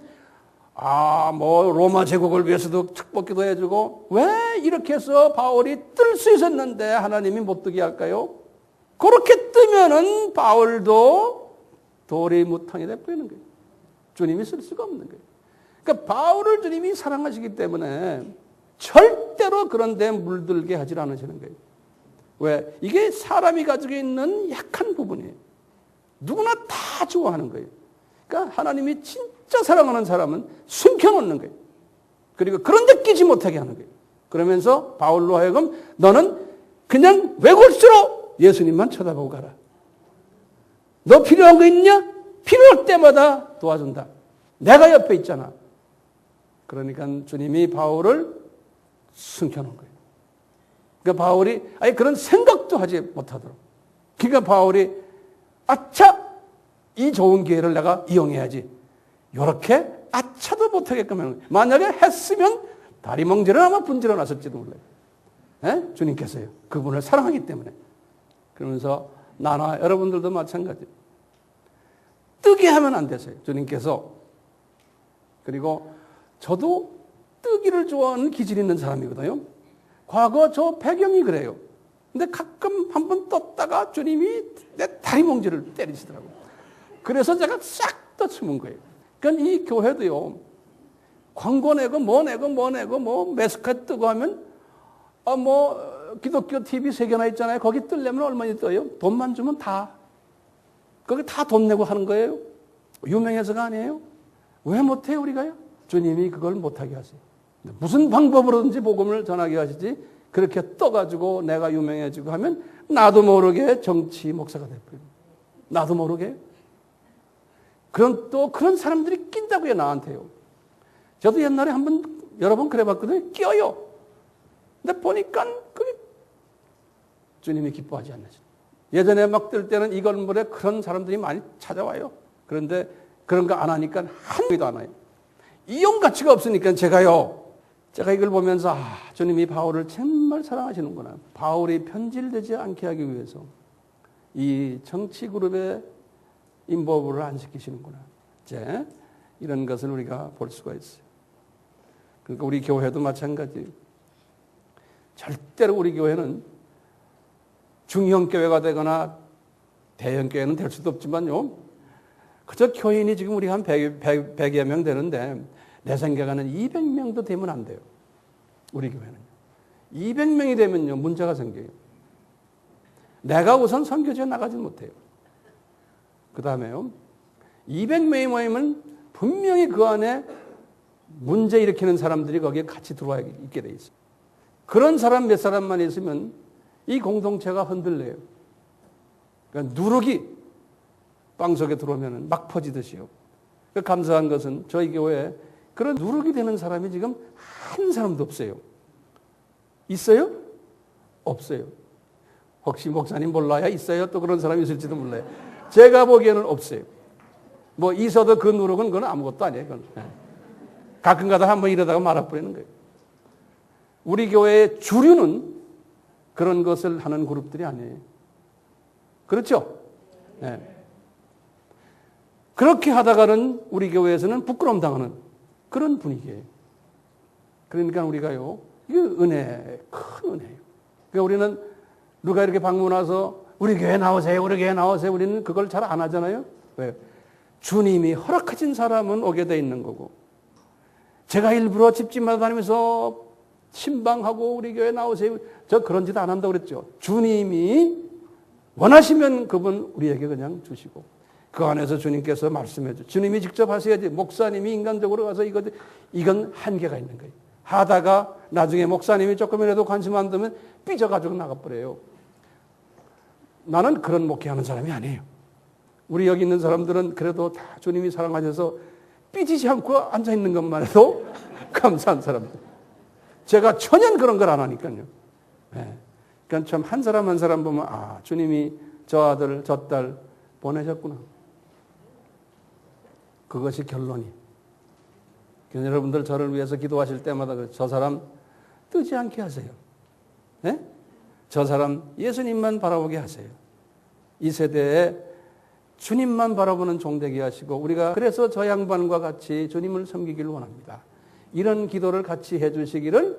아, 뭐 로마 제국을 위해서도 축복기도 해주고 왜 이렇게 해서 바울이 뜰 수 있었는데 하나님이 못 뜨게 할까요? 그렇게 뜨면은 바울도 도리무탕이 돼버리는 거예요. 주님이 쓸 수가 없는 거예요. 그러니까 바울을 주님이 사랑하시기 때문에 절대로 그런 데 물들게 하지 않으시는 거예요. 왜? 이게 사람이 가지고 있는 약한 부분이에요. 누구나 다 좋아하는 거예요. 그러니까 하나님이 진짜 사랑하는 사람은 숨겨놓는 거예요. 그리고 그런 데 끼지 못하게 하는 거예요. 그러면서 바울로 하여금 너는 그냥 외골수로 예수님만 쳐다보고 가라. 너 필요한 거 있냐? 필요할 때마다 도와준다. 내가 옆에 있잖아. 그러니까 주님이 바울을 숨겨놓은 거예요. 그러니까 바울이 아예 그런 생각도 하지 못하도록. 그러니까 바울이 아차! 이 좋은 기회를 내가 이용해야지. 이렇게 아차도 못하게끔 하는 거예요. 만약에 했으면 다리 멍질을 아마 분질러 놨을지도 몰라요. 예? 주님께서요. 그분을 사랑하기 때문에. 그러면서 나나 여러분들도 마찬가지. 뜨게 하면 안 되세요. 주님께서. 그리고 저도 뜨기를 좋아하는 기질이 있는 사람이거든요. 과거 저 배경이 그래요. 근데 가끔 한번 떴다가 주님이 내 다리 멍질을 때리시더라고요. 그래서 제가 싹 다 숨은 거예요. 그러니까 이 교회도요. 광고 내고 뭐 매스컷 뜨고 하면 기독교 TV 3개나 있잖아요. 거기 뜨려면 얼마나 떠요? 돈만 주면 다. 거기 다 돈 내고 하는 거예요. 유명해서가 아니에요. 왜 못해요 우리가요? 주님이 그걸 못하게 하세요. 무슨 방법으로든지 복음을 전하게 하시지 그렇게 떠가지고 내가 유명해지고 하면 나도 모르게 정치 목사가 돼버려요. 나도 모르게. 그런 사람들이 낀다고요 나한테요. 저도 옛날에 여러 번 그래봤거든요. 껴요. 근데 보니까 그게 주님이 기뻐하지 않으시죠. 예전에 막 뜰 때는 이 건물에 그런 사람들이 많이 찾아와요. 그런데 그런 거 안 하니까 한 개도 안 와요. 이용 가치가 없으니까 제가 이걸 보면서 주님이 바울을 정말 사랑하시는구나. 바울이 편질되지 않게 하기 위해서 이 정치 그룹에 인보부를 안 시키시는구나. 이제 이런 것을 우리가 볼 수가 있어요. 그러니까 우리 교회도 마찬가지. 절대로 우리 교회는 중형 교회가 되거나 대형 교회는 될 수도 없지만요. 그저 교인이 지금 우리가 한 100여 명 되는데 내 생각에는 200명도 되면 안 돼요. 우리 교회는. 200명이 되면요 문제가 생겨요. 내가 우선 선교지에 나가지 못해요. 그 다음에요. 200명의 모임은 분명히 그 안에 문제 일으키는 사람들이 거기에 같이 들어와 있게 돼 있어요. 그런 사람 몇 사람만 있으면 이 공동체가 흔들려요. 그러니까 누룩이 빵 속에 들어오면 막 퍼지듯이요. 감사한 것은 저희 교회에 그런 누룩이 되는 사람이 지금 한 사람도 없어요. 있어요? 없어요. 혹시 목사님 몰라야 있어요? 또 그런 사람이 있을지도 몰라요. 제가 보기에는 없어요. 뭐 있어도 그 누룩은 그건 아무것도 아니에요. 그건. 가끔가다 한번 이러다가 말아버리는 거예요. 우리 교회의 주류는 그런 것을 하는 그룹들이 아니에요. 그렇죠? 네. 그렇게 하다가는 우리 교회에서는 부끄러움 당하는 그런 분위기예요. 그러니까 우리가요, 이게 은혜, 큰 은혜예요. 그러니까 우리는 누가 이렇게 방문 와서 우리 교회 나오세요, 우리 교회 나오세요. 우리는 그걸 잘 안 하잖아요. 왜? 주님이 허락하신 사람은 오게 돼 있는 거고, 제가 일부러 집집마다 다니면서 신방하고 우리 교회 나오세요. 저 그런 짓 안 한다고 그랬죠. 주님이 원하시면 그분 우리에게 그냥 주시고, 그 안에서 주님께서 말씀해 줘. 주님이 직접 하셔야지. 목사님이 인간적으로 가서 이건 한계가 있는 거예요. 하다가 나중에 목사님이 조금이라도 관심 안 두면 삐져가지고 나가버려요. 나는 그런 목회하는 사람이 아니에요. 우리 여기 있는 사람들은 그래도 다 주님이 사랑하셔서 삐지지 않고 앉아있는 것만 해도 감사한 사람들. 제가 전혀 그런 걸 안 하니까요. 네. 그러니까 참 한 사람 한 사람 보면 아, 주님이 저 아들 저 딸 보내셨구나. 그것이 결론이. 여러분들 저를 위해서 기도하실 때마다 저 사람 뜨지 않게 하세요. 네? 저 사람 예수님만 바라보게 하세요. 이 세대에 주님만 바라보는 종되게 하시고, 우리가 그래서 저 양반과 같이 주님을 섬기기를 원합니다. 이런 기도를 같이 해주시기를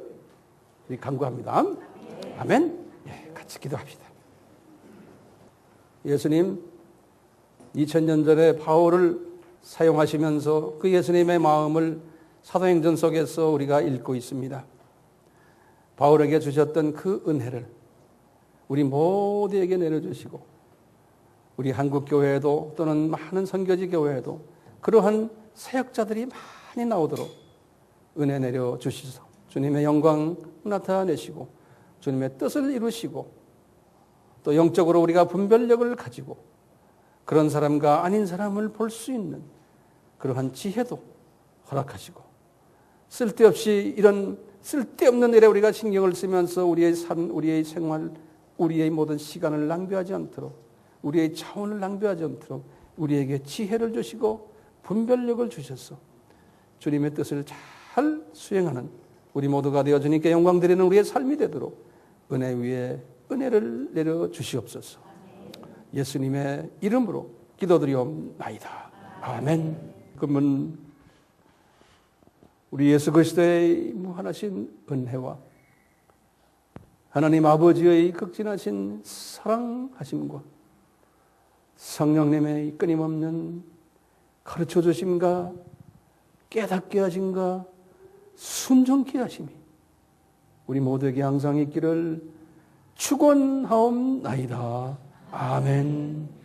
간구합니다. 아멘. 예, 같이 기도합시다. 예수님 2000년 전에 바울을 사용하시면서 그 예수님의 마음을 사도행전 속에서 우리가 읽고 있습니다. 바울에게 주셨던 그 은혜를 우리 모두에게 내려주시고, 우리 한국교회에도 또는 많은 선교지 교회에도 그러한 사역자들이 많이 나오도록 은혜 내려주시소. 주님의 영광 나타내시고 주님의 뜻을 이루시고, 또 영적으로 우리가 분별력을 가지고 그런 사람과 아닌 사람을 볼 수 있는 그러한 지혜도 허락하시고, 쓸데없이 이런 쓸데없는 일에 우리가 신경을 쓰면서 우리의 삶, 우리의 생활, 우리의 모든 시간을 낭비하지 않도록, 우리의 차원을 낭비하지 않도록 우리에게 지혜를 주시고 분별력을 주셔서 주님의 뜻을 잘 수행하는 우리 모두가 되어 주님께 영광 드리는 우리의 삶이 되도록 은혜 위에 은혜를 내려 주시옵소서. 예수님의 이름으로 기도드리옵나이다. 아멘. 그러면 우리 예수 그리스도의 무한하신 은혜와 하나님 아버지의 극진하신 사랑하심과 성령님의 끊임없는 가르쳐 주심과 깨닫게 하심과 순종케 하심이 우리 모두에게 항상 있기를 축원하옵나이다. 아멘.